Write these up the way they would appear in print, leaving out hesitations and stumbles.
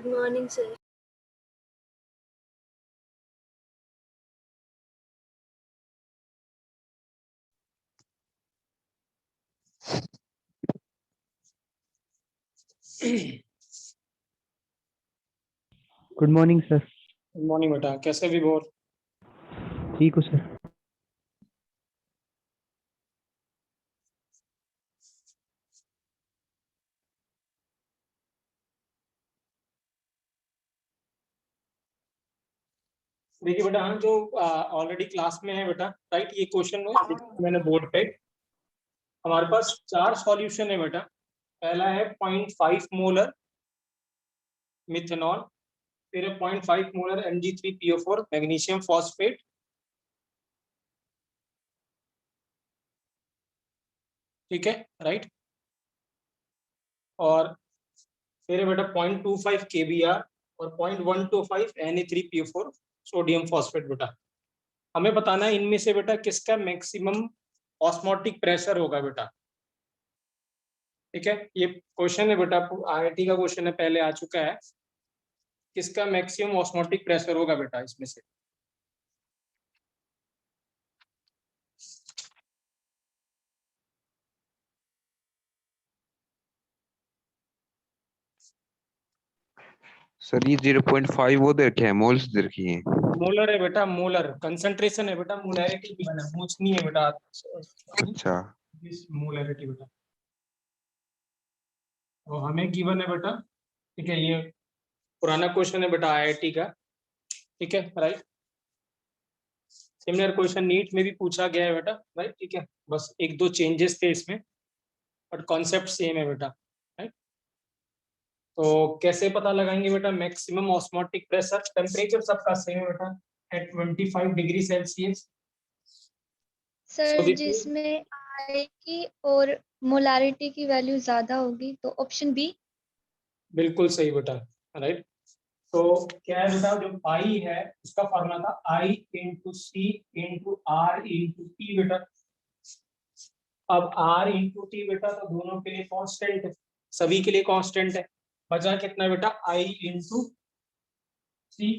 morning, sir. Good morning sir. Good morning बेटा, कैसे विभोर? ठीक हो सर। देखिए बेटा, हम जो ऑलरेडी क्लास में है बेटा, राइट, ये क्वेश्चन मैंने बोर्ड पे, हमारे पास 4 सॉल्यूशन है बेटा। पहला है 0.5 मोलर मिथेनॉल, फिर है 0.5 मोलर Mg3PO4 मैग्नीशियम फॉस्फेट, ठीक है, राइट, और फिर है बेटा 0.25 KBr और 0.125 Na3PO4 सोडियम फॉस्फेट। बेटा हमें बताना है इनमें से बेटा किसका मैक्सिमम ऑस्मोटिक प्रेशर होगा बेटा, ठीक है। ये क्वेश्चन है बेटा, IIT का क्वेश्चन है, पहले आ चुका है। किसका मैक्सिमम ऑस्मोटिक प्रेशर होगा बेटा इसमें से? सर ये 0.5 वो दे रखे हैं, मोल्स दे रखी हैं। मोलर है बेटा, मोलर कंसंट्रेशन है बेटा, मोलैरिटी की पूछनी है बेटा। अच्छा, मोलैरिटी बेटा तो हमें गिवन है बेटा, ठीक है। ये पुराना क्वेश्चन है बेटा IIT का, ठीक है, राइट। सिमिलर क्वेश्चन नीट में भी पूछा गया है बेटा, राइट, ठीक है। बस एक दो चेंजेस थे इसमें, बट कॉन्सेप्ट सेम है बेटा, राइट। तो कैसे पता लगाएंगे बेटा मैक्सिमम ऑस्मोटिक प्रेशर? टेम्परेचर सबका सेम है बेटा, एट 25 डिग्री सेल्सियस। सर जिसमें आई की और मोलारिटी की वैल्यू ज्यादा होगी तो ऑप्शन बी। बिल्कुल सही बेटा, राइट। तो क्या है बेटा, जो पाई है उसका फॉर्मूला था I into C into R into T बेटा। अब R इंटू टी बेटा तो दोनों के लिए कांस्टेंट है, सभी के लिए कांस्टेंट है। बचा कितना बेटा, I इंटू सी।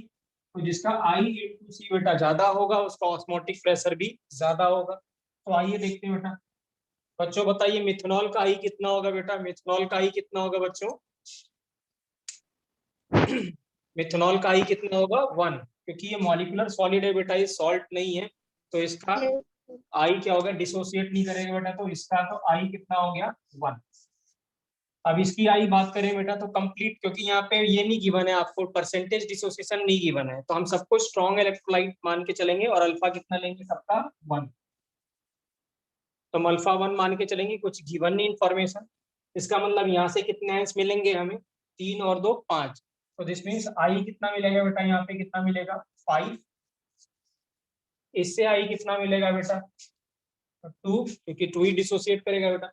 तो जिसका I इंटू सी बेटा ज्यादा होगा उसका ऑस्मोटिक प्रेशर भी ज्यादा होगा। तो आइए देखते हैं बेटा। बच्चों बताइए मिथनॉल का I कितना होगा बेटा? मिथनॉल का I कितना होगा बच्चों? मिथनॉल का I कितना होगा? 1, क्योंकि ये मॉलिक्यूलर सॉलिड है बेटा, ये सॉल्ट नहीं है, तो इसका I क्या होगा? डिसोसिएट नहीं करेगा बेटा, तो इसका तो I कितना हो गया? 1। अब इसकी I बात करें बेटा तो कंप्लीट, क्योंकि यहाँ पे ये नहीं गिवन है आपको, परसेंटेज डिसोसिएशन नहीं गिवन है, तो हम सबको स्ट्रॉन्ग इलेक्ट्रोलाइट मान के चलेंगे और अल्फा कितना लेंगे? सबका 1। तो हम अल्फा 1 मान के चलेंगे, कुछ गिवन नहीं इन्फॉर्मेशन। इसका मतलब यहाँ से कितने आयंस मिलेंगे हमें? 3 और 2 5। तो दिस मीन्स I कितना मिलेगा बेटा? यहाँ पे कितना मिलेगा? 5। इससे I कितना मिलेगा बेटा? 2, क्योंकि 2 ही डिसोसिएट करेगा बेटा।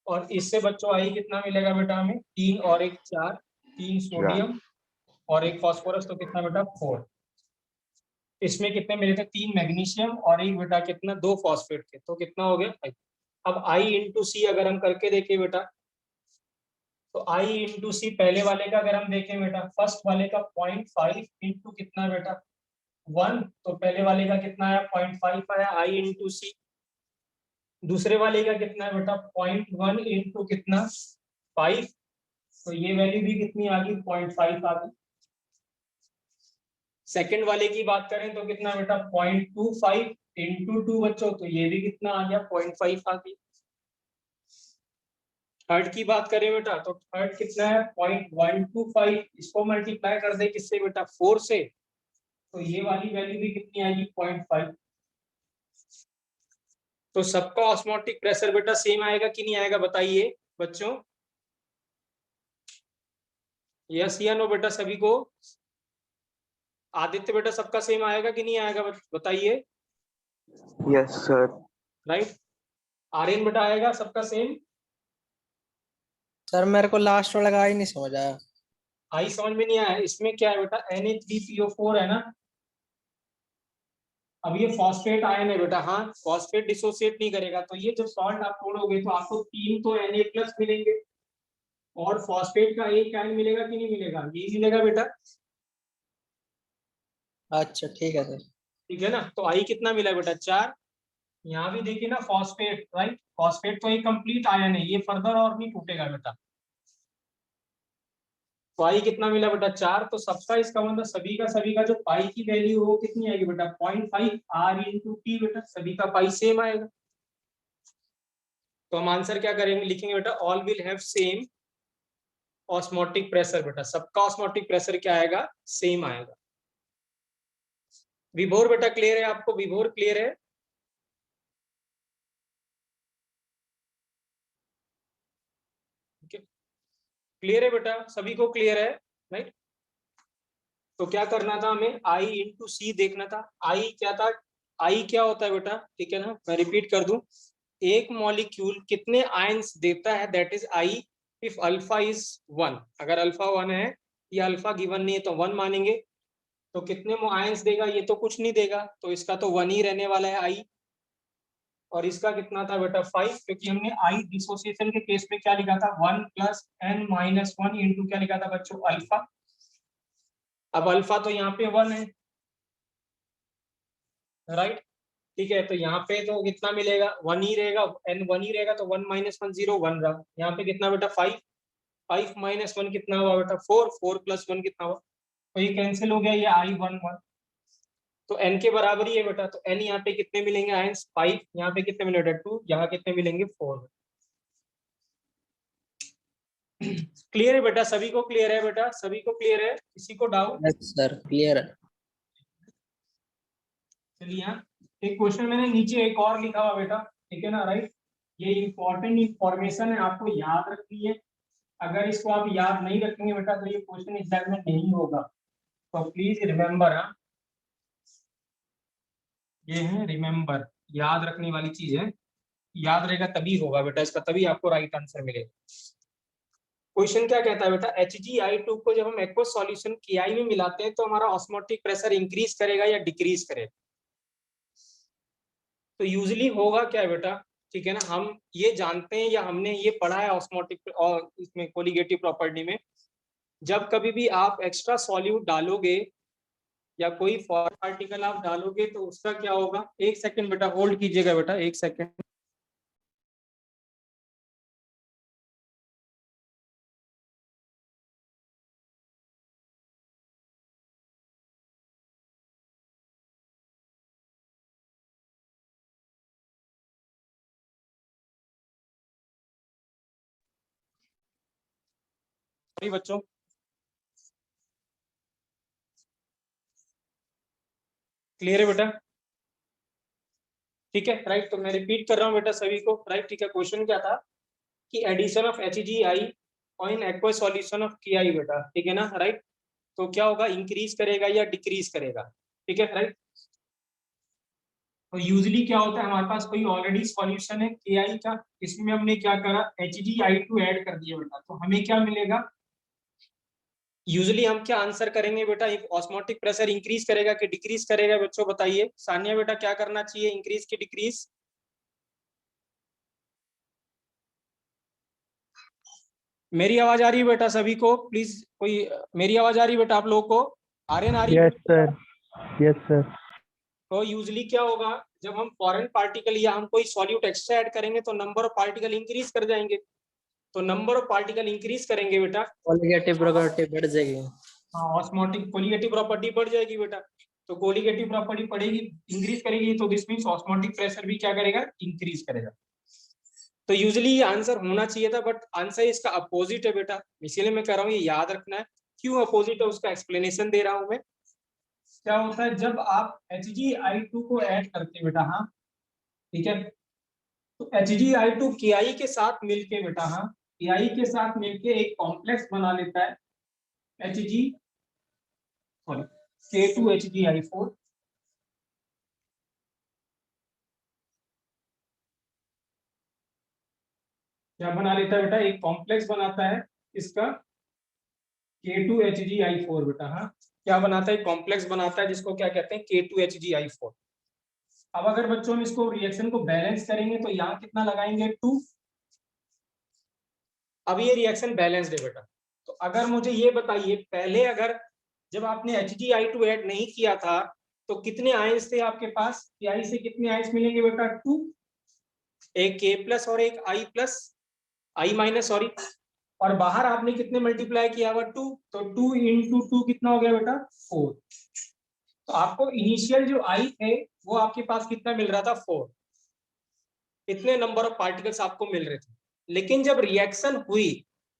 और इससे बच्चों I कितना मिलेगा बेटा हमें? 3 और 1 4, 3 सोडियम और 1 फास्फोरस, तो कितना बेटा? 4। इसमें कितने मिले थे? 3 मैग्नीशियम और 1 बेटा कितना? 2 फॉस्फेट के, तो कितना हो गया? 5। अब I इंटू सी अगर हम करके देखें बेटा, तो I इंटू सी पहले वाले का अगर हम देखें बेटा, फर्स्ट वाले का 0.5 इंटू कितना बेटा? 1, तो पहले वाले का कितना आया? 0.5 आया I इंटू सी। दूसरे वाले का कितना है बेटा? 0.1 इंटू कितना? 5, तो ये वैल्यू भी कितनी आ गई? 0.5 आ गई। सेकंड वाले की बात करें तो कितना बेटा? 0.25 इंटू 2 बच्चों, तो ये भी कितना आ गया? 0.5 आ गई। थर्ड की बात करें बेटा तो थर्ड कितना है? 0.125, इसको मल्टीप्लाई कर दे किससे बेटा? 4 से, तो ये वाली वैल्यू भी कितनी आएगी? 0.5। तो सबका ऑस्मोटिक प्रेशर बेटा सेम आएगा कि नहीं आएगा बताइए बच्चों? यस या नो बेटा सभी को? आदित्य बेटा सबका सेम आएगा कि नहीं आएगा बताइए? Yes sir. राइट। आर्यन बेटा आएगा सबका सेम? सर मेरे को लास्ट वाला का ही नहीं समझ आया। आई समझ में नहीं आया? इसमें क्या है बेटा? Na3PO4 है ना। अब ये फॉस्फेट आयन है बेटा, हाँ फॉस्फेट डिसोसिएट नहीं करेगा, तो ये जब सॉल्ट आप तोड़ोगे तो आपको 3 तो Na+ मिलेंगे, और फॉस्फेट का एक आयन मिलेगा कि नहीं मिलेगा, यही मिलेगा बेटा। अच्छा ठीक है सर। ठीक है ना, तो आई कितना मिला बेटा 4। यहाँ भी देखिए ना फॉस्फेट, राइट, फॉस्फेट तो एक कंप्लीट आयन है, ये फर्दर और नहीं टूटेगा बेटा। तो आई कितना मिला बेटा 4। तो सबका इसका मतलब सभी का जो पाई की वैल्यू है वो कितनी आएगी बेटा 0.5 R इंटू टी बेटा, सभी का पाई सेम आएगा। तो हम आंसर क्या करेंगे, लिखेंगे बेटा all will have same osmotic pressure बेटा, सबका ऑस्मोटिक प्रेशर क्या आएगा, सेम आएगा। विभोर बेटा क्लियर है आपको, विभोर क्लियर है। क्लियर है बेटा, सभी को क्लियर है, राइट। तो क्या करना था हमें, आई इंटू सी देखना था। आई क्या था, आई क्या होता है बेटा, ठीक है ना, मैं रिपीट कर दूं, एक मॉलिक्यूल कितने आयंस देता है, that is I if alpha is 1। अगर अल्फा 1 है या अल्फा गिवन नहीं है तो 1 मानेंगे। तो कितने आयंस देगा, ये तो कुछ नहीं देगा, तो इसका तो 1 ही रहने वाला है आई। और इसका कितना था बेटा 5, क्योंकि हमने आई डिसोसिएशन के केस में क्या लिखा था 1 प्लस n माइनस 1 इंटू क्या लिखा था बच्चों, अल्फा। अब अल्फा तो यहाँ पे 1 है, राइट, ठीक है। तो यहाँ पे तो कितना मिलेगा, 1 ही रहेगा, n 1 ही रहेगा, तो 1 माइनस 1 0 1 रहा। यहाँ पे कितना बेटा 5, 5 माइनस 1 कितना हुआ बेटा 4, 4 प्लस 1 कितना हुआ, तो ये कैंसिल हो गया, ये आई 1 1, तो n के बराबर ही है बेटा। तो n यहाँ पे कितने मिलेंगे आयंस 5, यहाँ पे कितने मिलेंगे 2, यहाँ कितने मिलेंगे 4। क्लियर है बेटा, सभी को क्लियर है बेटा, सभी को क्लियर है, किसी को डाउट। यस सर क्लियर है। चलिए यहाँ एक क्वेश्चन मैंने नीचे एक और लिखा हुआ बेटा, ठीक है ना, राइट। ये इंपॉर्टेंट इंफॉर्मेशन है, आपको याद रखनी है। अगर इसको आप याद नहीं रखेंगे बेटा तो ये क्वेश्चन एग्जाम में नहीं होगा। तो प्लीज रिमेम्बर, हाँ ये है रिमेम्बर, याद रखने वाली चीज है, याद रहेगा तभी होगा बेटा इसका, तभी आपको राइट आंसर मिलेगा। क्वेश्चन क्या कहता है बेटा, HgI2 को जब हम एक्वस सॉल्यूशन KI में मिलाते हैं तो हमारा ऑस्मोटिक प्रेशर इंक्रीज करेगा या डिक्रीज करेगा। तो यूजुअली होगा क्या बेटा, ठीक है ना, हम ये जानते हैं या हमने ये पढ़ा है ऑस्मोटिक और इसमें कोलिगेटिव प्रॉपर्टी में, जब कभी भी आप एक्स्ट्रा सॉल्यूट डालोगे या कोई फॉरेन पार्टिकल आप डालोगे तो उसका क्या होगा, एक सेकंड बेटा होल्ड कीजिएगा बेटा, एक सेकंड। बच्चों क्लियर है बेटा, ठीक है, राइट। तो मैं रिपीट कर रहा हूँ बेटा सभी को, राइट, ठीक है। क्वेश्चन क्या था कि addition of HgI in aqueous solution of KI बेटा, ठीक है ना, राइट। तो क्या होगा, इंक्रीज करेगा या डिक्रीज करेगा, ठीक है, राइट। तो यूजुअली क्या होता है, हमारे पास कोई ऑलरेडी सॉल्यूशन है KI का, इसमें हमने क्या करा HgI2 ऐड कर दिया बेटा, तो हमें क्या मिलेगा, यूजुअली हम क्या आंसर करेंगे बेटा, ऑस्मोटिक प्रेशर इंक्रीज करेगा कि डिक्रीज करेगा बच्चों बताइए। सानिया बेटा क्या करना चाहिए, इंक्रीज की डिक्रीज। मेरी आवाज आ रही है बेटा सभी को, प्लीज कोई, मेरी आवाज आ रही है बेटा आप लोगों को, आर्यन आ रही है? Yes sir, yes sir. तो यूजुअली क्या होगा, जब हम फॉरेन पार्टिकल या हम कोई सॉल्यूट एक्स्ट्रा ऐड करेंगे तो नंबर ऑफ पार्टिकल इंक्रीज कर जाएंगे। तो नंबर ऑफ पार्टिकल इंक्रीज करेंगे बेटा, कोलिगेटिव प्रॉपर्टी बढ़ जाएगी। हाँ ऑस्मोटिक कोलिगेटिव प्रॉपर्टी बढ़ जाएगी बेटा। तो कोलिगेटिव प्रॉपर्टी बढ़ेगी, इंक्रीज करेगी, तो दिस मींस ऑस्मोटिक प्रेशर भी क्या करेगा, इंक्रीज करेगा। तो यूजुअली ये आंसर होना चाहिए था, बट आंसर इसका अपोजिट है बेटा, इसीलिए मैं कह रहा हूँ ये याद रखना है। क्यों अपोजिट है उसका एक्सप्लेनेशन दे रहा हूं मैं। क्या होता है जब आप HgI2 को ऐड करते हैं बेटा, हाँ ठीक है, तो HgI2 KI के साथ मिलके बेटा, हाँ KI के साथ मिलके एक कॉम्प्लेक्स बना लेता है K2HgI4। क्या बना लेता है बेटा, एक कॉम्प्लेक्स बनाता है इसका K2HgI4 बेटा, हाँ क्या बनाता है, कॉम्प्लेक्स बनाता है जिसको क्या कहते हैं K2HgI4। अब अगर बच्चों हम इसको रिएक्शन को बैलेंस करेंगे तो यहाँ कितना लगाएंगे 2, अब ये रिएक्शन बैलेंस्ड है बेटा। तो अगर मुझे ये बताइए, पहले अगर जब आपने HgI2 ऐड नहीं किया था तो कितने आयंस थे आपके पास? Ki से कितने आयंस मिलेंगे बेटा? 2, एक K+ और एक I- सॉरी, और बाहर आपने कितने मल्टीप्लाई किया हुआ? 2, तो 2 × 2 कितना हो गया बेटा? 4। तो आपको इनिशियल जो I थे वो आपके पास कितना मिल रहा था? 4। इतने नंबर ऑफ पार्टिकल्स आपको मिल रहे थे। लेकिन जब रिएक्शन हुई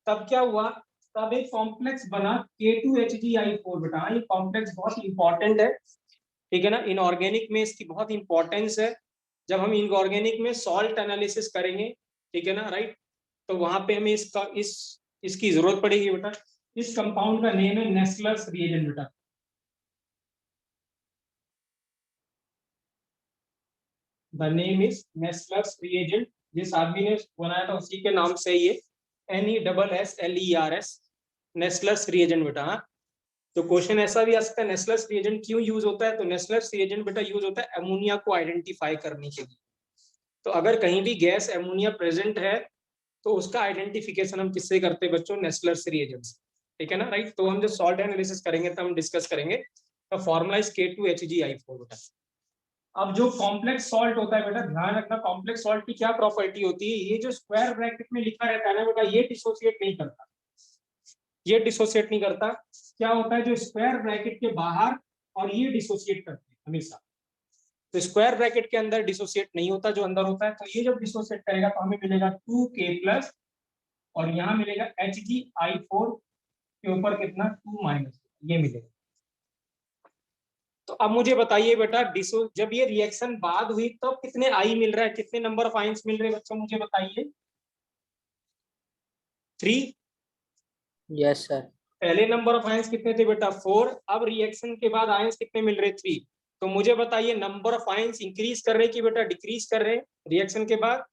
तब क्या हुआ? तब एक कॉम्प्लेक्स बना K2HgI4 बेटा। ये कॉम्प्लेक्स बहुत इंपॉर्टेंट है, ठीक है ना। इनऑर्गेनिक में इसकी बहुत इंपॉर्टेंस है। जब हम इनऑर्गेनिक में सॉल्ट एनालिसिस करेंगे, ठीक है ना, राइट, तो वहां पे हमें इसकी जरूरत पड़ेगी बेटा। इस कंपाउंड का नेम है नेस्लर्स रिएजेंट बेटा। The name is Nessler's reagent. जिस आदमी ने बनाया था उसी के नाम से ये NESSLERS नेस्लर्स रिएजेंट बेटा। हाँ, तो क्वेश्चन ऐसा भी आ सकता है, नेस्लर्स रिएजेंट क्यों यूज होता है? तो नेस्लर्स रिएजेंट बेटा यूज होता है अमोनिया को आइडेंटिफाई करने के लिए। तो अगर कहीं भी गैस अमोनिया प्रेजेंट है तो उसका आइडेंटिफिकेशन हम किससे करते हैं बच्चों? नेस्लर्स रिएजेंट से, ठीक है ना, राइट। तो हम जब सॉल्ट एनालिसिस करेंगे तब हम डिस्कस करेंगे। तो फॉर्मूला इज K2HgI4 बेटा। अब जो कॉम्प्लेक्स सॉल्ट होता है बेटा, ध्यान रखना, कॉम्प्लेक्स सॉल्ट की क्या प्रॉपर्टी होती है? ये जो स्क्वायर ब्रैकेट में लिखा रहता है ना बेटा, ये डिसोसिएट नहीं करता। ये डिसोसिएट नहीं करता। क्या होता है? जो स्क्वायर ब्रैकेट के बाहर और ये डिसोसिएट करते हैं हमेशा। तो स्क्वायर ब्रैकेट के अंदर डिसोसिएट नहीं होता, जो अंदर होता है। तो ये जब डिसोसिएट करेगा तो हमें मिलेगा 2K+ और यहाँ मिलेगा HgI4 के ऊपर कितना? 2-, ये मिलेगा। तो अब मुझे बताइए बेटा, जब ये रिएक्शन बाद हुई तब तो कितने आई मिल रहा है? कितने नंबर ऑफ आयंस मिल रहे हैं बच्चों? मुझे बताइए। 3। Yes sir. पहले नंबर ऑफ आयंस कितने थे बेटा? 4। अब रिएक्शन के बाद आयंस कितने मिल रहे? 3। तो मुझे बताइए, नंबर ऑफ आयंस इंक्रीज कर रहे कि बेटा डिक्रीज कर रहे हैं रिएक्शन के बाद?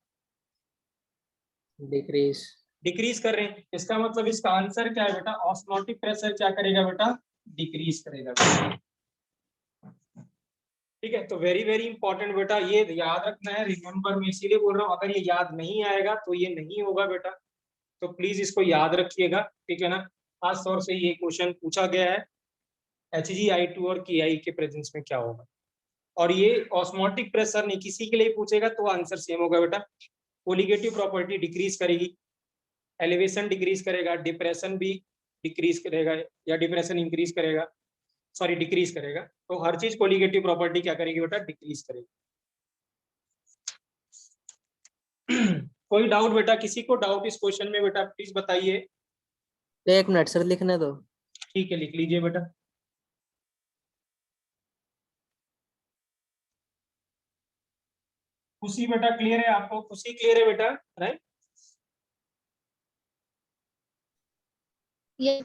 डिक्रीज। डिक्रीज कर रहे हैं। इसका मतलब इसका आंसर क्या है बेटा? ऑस्मोटिक प्रेशर क्या करेगा बेटा? डिक्रीज करेगा। ठीक है, तो वेरी वेरी इंपॉर्टेंट बेटा, ये याद रखना है। रिमेंबर, मैं इसीलिए बोल रहा हूँ, अगर ये याद नहीं आएगा तो ये नहीं होगा बेटा। तो प्लीज इसको याद रखिएगा, ठीक है ना। खास तौर से ये क्वेश्चन पूछा गया है HgI2 और Ki के प्रेजेंस में क्या होगा। और ये ऑस्मोटिक प्रेशर नहीं, किसी के लिए पूछेगा तो आंसर सेम होगा बेटा। कोलिगेटिव प्रॉपर्टी डिक्रीज करेगी, एलिवेशन डिक्रीज करेगा, डिप्रेशन भी डिक्रीज करेगा, या डिप्रेशन इंक्रीज करेगा, सॉरी डिक्रीज करेगा। तो हर चीज कोलिगेटिव प्रॉपर्टी क्या करेगी बेटा? डिक्रीज करेगी। कोई डाउट बेटा? किसी को डाउट इस क्वेश्चन में बेटा प्लीज बताइए। 1 मिनट सर, लिखने दो। ठीक है, लिख लीजिए बेटा। खुशी बेटा क्लियर है आपको? खुशी क्लियर है बेटा, राइट? ये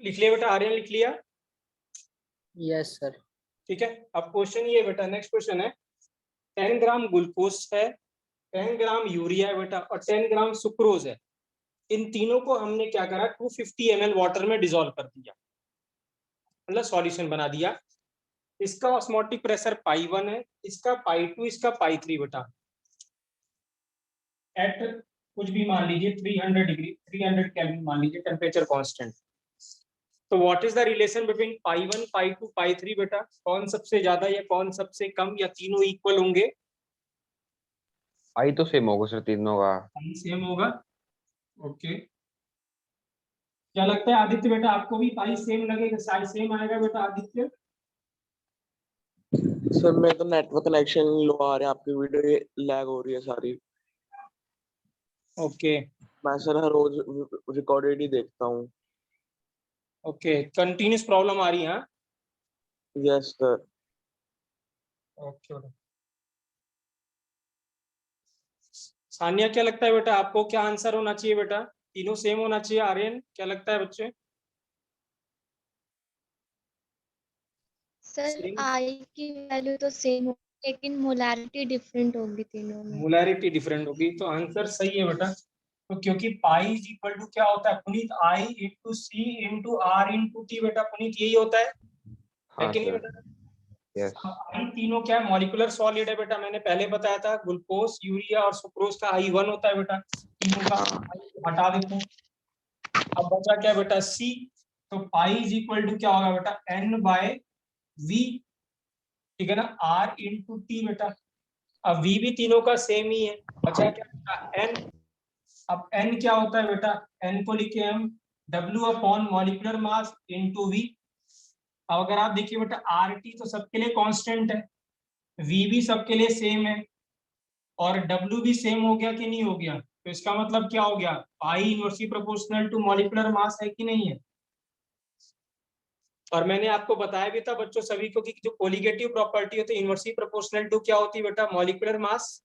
लिख लिया बेटा? आर्यन लिख लिया? Yes sir. ठीक है, अब क्वेश्चन ये बेटा, नेक्स्ट क्वेश्चन है। 10 ग्राम ग्लूकोज है, 10 ग्राम यूरिया है बेटा, और 10 ग्राम सुक्रोज है। इन तीनों को हमने क्या करा? 250 ml वाटर में डिसॉल्व कर दिया, मतलब सॉल्यूशन बना दिया। इसका ऑस्मोटिक प्रेशर π1 है, इसका π2, इसका π3 बेटा। एट कुछ भी मान लीजिए 300 डिग्री, 300 केल्विन मान लीजिए, टेम्परेचर कांस्टेंट। तो what is the relation between π1, π2, π3 बेटा? कौन सबसे ज्यादा या कौन सबसे कम, या तीनों इक्वल होंगे? आई तो सेम होगा सर तीनों का। सेम होगा। ओके, क्या लगता है आदित्य बेटा? आपको भी पाई सेम लगेगा? साइज सेम आएगा बेटा आदित्य? सर मेरा तो नेटवर्क कनेक्शन लो आ रहा है, आपकी वीडियो लैग हो रही है सारी। ओके मैं सर हर रोज रिकॉर्डेड ही देखता हूँ। ओके, कंटिन्यूस प्रॉब्लम आ रही है। हाँ यस सर। ओके बेटा। सानिया क्या लगता है बेटा, आपको क्या आंसर होना चाहिए बेटा? तीनों सेम होना चाहिए। आर्यन क्या लगता है बच्चे? Sir same. आई की वैल्यू तो सेम होगी लेकिन मोलैरिटी डिफरेंट होगी तीनों में। मोलैरिटी डिफरेंट होगी, तो आंसर सही है बेटा। तो क्योंकि पाई इज इक्वल टू क्या होता है Puneet, I into C into R into T बेटा, पुनीत यही होता है हाँ कि नहीं सर। बेटा? यस। अब आई तीनों क्या है, मॉलिक्यूलर सॉलिड है बेटा, मैंने पहले बताया था ग्लूकोज यूरिया और सुक्रोज का आई 1 होता है बेटा, तीनों का हाँ हटा देते हैं। अब बचा क्या बेटा, सी। तो पाई इज इक्वल टू क्या होगा बेटा, एन बाय वी, ठीक है ना, आर इंटू टी बेटा। अब वी भी तीनों का सेम ही है। बचा क्या बेटा, एन। अब एन क्या होता है बेटा, एन को लिखे हम W upon molecular mass into V. अब अगर आप देखिए बेटा, आर टी तो सबके लिए कांस्टेंट है, वी भी सबके लिए सेम है, और डब्ल्यू भी सेम हो गया कि नहीं हो गया? तो इसका मतलब क्या हो गया, pi inversely proportional to molecular mass है कि नहीं है? और मैंने आपको बताया भी था बच्चों सभी को कि जो कोलिगेटिव प्रॉपर्टी होती है इनवर्सली प्रोपोर्शनल टू क्या होती है बेटा, मॉलिक्यूलर मास।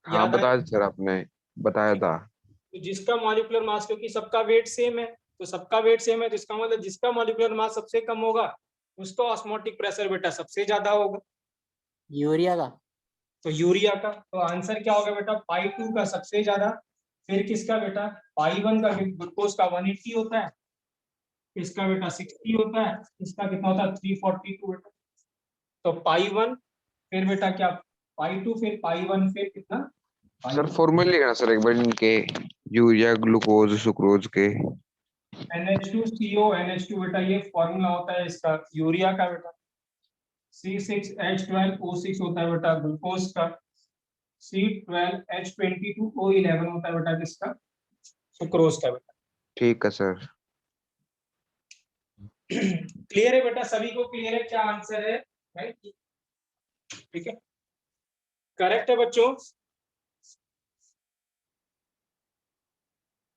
हाँ, याद आया? बताया सर आपने, बताया था। तो जिसका मॉलिक्यूलर मास, क्योंकि सबका वेट सेम है, तो सबका वेट सेम है तो इसका मतलब जिसका मॉलिक्यूलर मास सबसे कम होगा उसका ऑस्मोटिक प्रेशर बेटा सबसे ज्यादा होगा। यूरिया का। तो यूरिया का, तो आंसर क्या होगा बेटा, पाई 2 का सबसे ज्यादा। फिर किसका बेटा, पाई 1 का, ग्लूकोज का 180 होता है, इसका बेटा 60 होता है, इसका कितना होता है 342 बेटा। तो पाई 1, फिर बेटा क्या, पाई 2, फिर पाई 1, फिर कितना, पाई सर फॉर्मूले लिखना सर एक बार इनके, यूरिया ग्लूकोज सुक्रोज के। NH2CO NH2 बेटा, ये फॉर्मूला होता है इसका यूरिया का बेटा। C6H12O6 होता है बेटा ग्लूकोज का। C12H22O11 होता है बेटा किसका, सुक्रोज का बेटा। ठीक है सर। क्लियर है बेटा, सभी को क्लियर है क्या आंसर है? राइट, ठीक है, करेक्ट है बच्चों,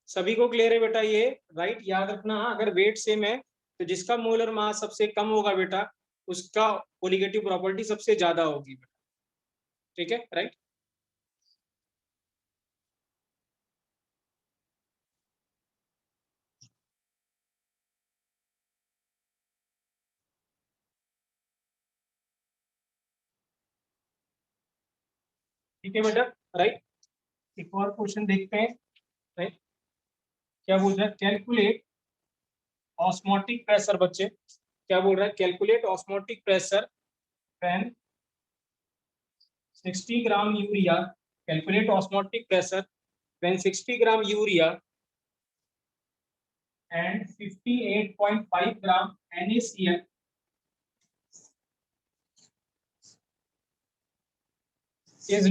सभी को क्लियर है बेटा ये? राइट, याद रखना, अगर वेट सेम है तो जिसका मोलर मास सबसे कम होगा बेटा उसका कोलिगेटिव प्रॉपर्टी सबसे ज्यादा होगी बेटा, ठीक है, राइट। ठीक है बेटा, राइट। एक और क्वेश्चन देखते हैं, राइट, क्या बोल रहा है, कैलकुलेट ऑस्मोटिक प्रेशर। बच्चे क्या बोल रहा है, calculate osmotic pressure when 60 gram urea, calculate osmotic pressure when 60 gram urea and 58.5 gram NaCl is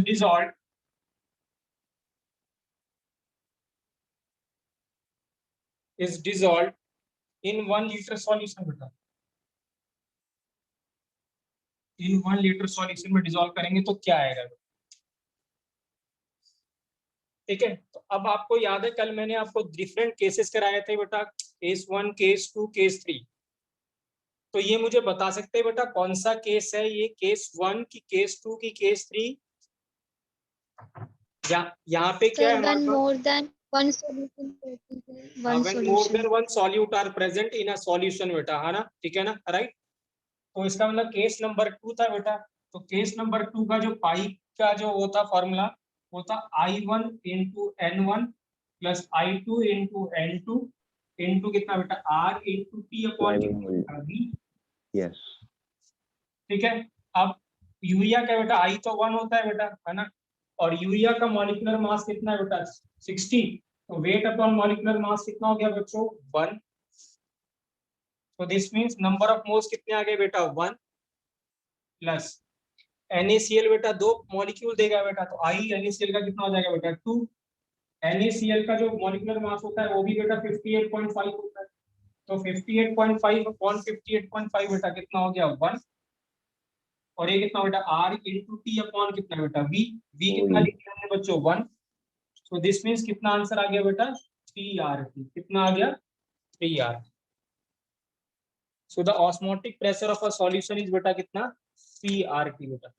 dissolved in 1 liter solution बेटा। इन 1 लीटर सॉल्यूशन में डिसॉल्व करेंगे तो क्या आएगा, ठीक है। तो अब आपको याद है कल मैंने आपको डिफरेंट केसेस कराए थे बेटा, केस 1, केस 2, केस 3। तो ये मुझे बता सकते हैं बेटा कौन सा केस है ये, केस 1 की, केस 2 की, केस 3? यहाँ पे क्या है सर हमारे when pass, more than one solution present in one when more solution। than one solute are present in a solution बेटा, है ना, ठीक है ना, राइट। तो इसका मतलब केस नंबर 2 था बेटा। तो केस नंबर 2 का जो पाई का जो वो था फॉर्मूला, वो था I1 into N1 plus I2 into N2 into कितना बेटा, R into T upon V। Yes. ठीक है। अब यूरिया का बेटा आई तो 1 होता है बेटा, है ना, और यूरिया का मॉलिक्यूलर मास कितना है बेटा 60। तो वेट अपॉन मॉलिक्यूलर मास कितना हो गया बच्चों 1। तो this means number of moles कितने आ गए बेटा 1 प्लस NaCl बेटा 2 मॉलिक्यूल देगा बेटा, तो आई NaCl का कितना हो जाएगा बेटा 2। NaCl का जो मॉलिक्यूलर मास होता है वो भी बेटा 58.5 होता है। तो 58.5 अपॉन 58.5 बेटा कितना हो गया 1। और ये कितना बेटा R इंटू टी अपॉन कितना बेटा V। V कितना वही। लिखा हमने बच्चों 1। सो दिस मीन्स कितना आंसर आ गया बेटा 3R। कितना आ गया 3R। So the osmotic pressure of a solution is बेटा कितना 3R बेटा।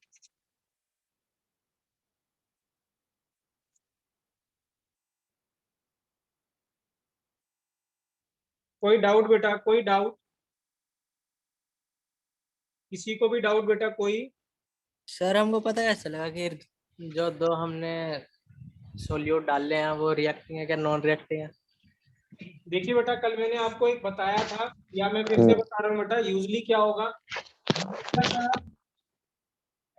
कोई डाउट बेटा, कोई डाउट, किसी को भी डाउट बेटा कोई? सर हमको पता कैसे लगा कि जो दो हमने सोल्यूट डाले हैं वो रिएक्टिंग है क्या नॉन रिएक्टिंग है? देखिए बेटा, कल मैंने आपको एक बताया था, या मैं फिर से बता रहा हूँ बेटा, यूजली क्या होगा,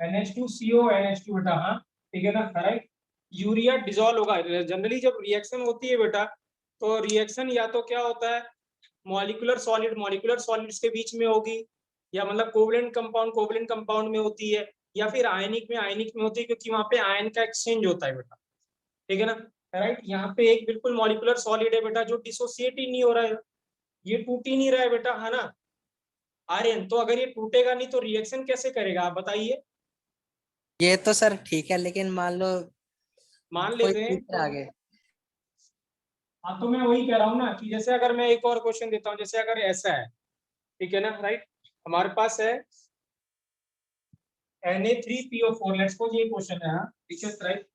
NH2CO NH2 बेटा, हाँ ठीक है ना, राइट। यूरिया डिजोल्व होगा। जनरली जब रिएक्शन होती है बेटा, तो रिएक्शन या तो क्या होता है, मॉलिक्यूलर सॉलिड्स के बीच में होगी, या मतलब कोवलेंट कंपाउंड में होती है, या फिर आयनिक में होती है, क्योंकि वहां पे आयन का एक्सचेंज होता है बेटा, ठीक है ना, राइट। यहाँ पे एक बिल्कुल मॉलिक्यूलर सॉलिड है बेटा जो डिसोसिएट ही नहीं हो रहा है, ये टूट ही नहीं रहा है बेटा, है ना आर्यन। तो अगर ये टूटेगा नहीं तो रिएक्शन कैसे करेगा, आप बताइए। ये तो सर ठीक है, लेकिन मान लो मान कोई लेते हैं, दूसरा आगे। हाँ तो मैं वही कह रहा हूँ ना, कि जैसे अगर मैं एक और क्वेश्चन देता हूँ, जैसे अगर ऐसा है, ठीक है ना, राइट, हमारे पास है Na3PO4, लेट्स सपोज ये क्वेश्चन है, हाँ ठीक है, राइट।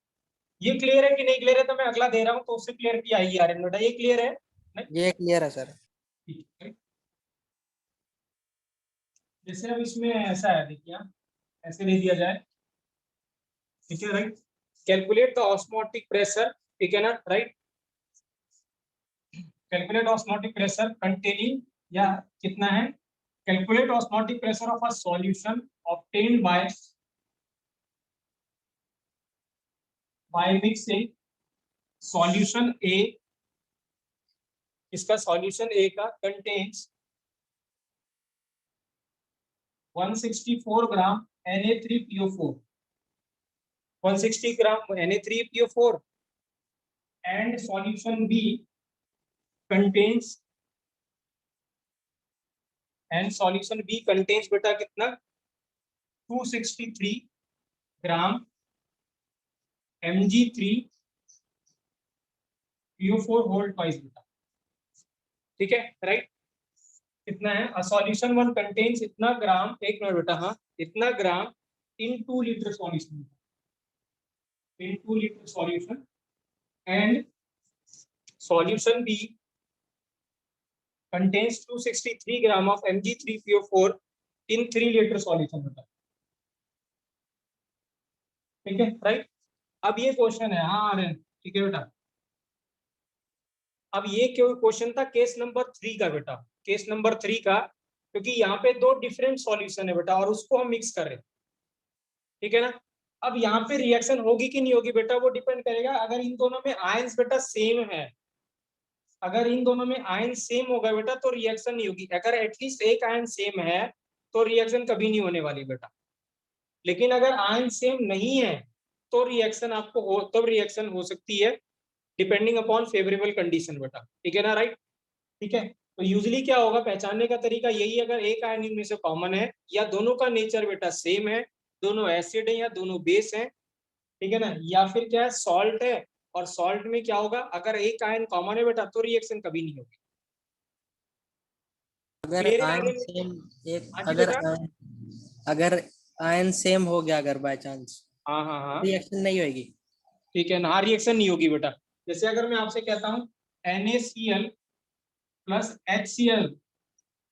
ये क्लियर है कि नहीं क्लियर है, तो मैं अगला दे रहा हूँ तो उससे क्लियरिटी आएगी आर्यन बेटा, ये क्लियर है नहीं? ये क्लियर है सर। ठीक है। जैसे अब इसमें ऐसा है, देखिए ऐसे दे दिया जाए, ठीक है, right. Calculate the osmotic pressure, ठीक है ना, right. Calculate osmotic pressure containing, या कितना है, calculate osmotic pressure of a solution obtained by mixing solution A, इसका सॉल्यूशन ए का contains 164 gram Na3PO4, 160 gram Na3PO4, and solution B contains, बेटा कितना 263 ग्राम Mg3PO4 होल ट्वाइस बेटा, ठीक है, राइट। कितना है, सॉल्यूशन वन कंटेन्स इतना ग्राम, एक मिनट बेटा, हाँ इतना gram in 2 litre solution, in 2 litre solution, and solution B contains 263 gram of Mg3PO4 in 3 litre solution बेटा, ठीक है, राइट। अब ये क्वेश्चन है, हाँ आर्यन, ठीक है बेटा। अब ये क्यों क्वेश्चन था केस नंबर 3 का बेटा, केस नंबर 3 का, क्योंकि यहाँ पे 2 डिफरेंट सॉल्यूशन है बेटा और उसको हम मिक्स कर रहे हैं, ठीक है ना। अब यहाँ पे रिएक्शन होगी कि नहीं होगी बेटा, वो डिपेंड करेगा अगर इन दोनों में आयंस बेटा सेम है। अगर इन दोनों में आयन सेम होगा बेटा तो रिएक्शन नहीं होगी। अगर एटलीस्ट एक आयन सेम है तो रिएक्शन कभी नहीं होने वाली बेटा। लेकिन अगर आयन सेम नहीं है तो रिएक्शन आपको हो, तब रिएक्शन हो सकती है डिपेंडिंग अपॉन फेवरेबल कंडीशन बेटा, ठीक है ना, राइट। ठीक है, तो यूजली क्या होगा, पहचानने का तरीका यही है, अगर एक आयन इनमें से कॉमन है या दोनों का नेचर बेटा सेम है, दोनों एसिड है या दोनों बेस है, ठीक है ना, या फिर क्या है सॉल्ट है, और सॉल्ट में क्या होगा, अगर एक आयन कॉमन है बेटा तो रिएक्शन कभी नहीं होगी। अगर क्लियर है आयन आगे? सेम एक हाँ जी बेटा। अगर आयन सेम हो गया अगर बाय चांस, हाँ हाँ हाँ, रिएक्शन नहीं होगी। ठीक है ना, हाँ रिएक्शन नहीं होगी बेटा। जैसे अगर मैं आपसे कहता हूँ NaCl प्लस HCl,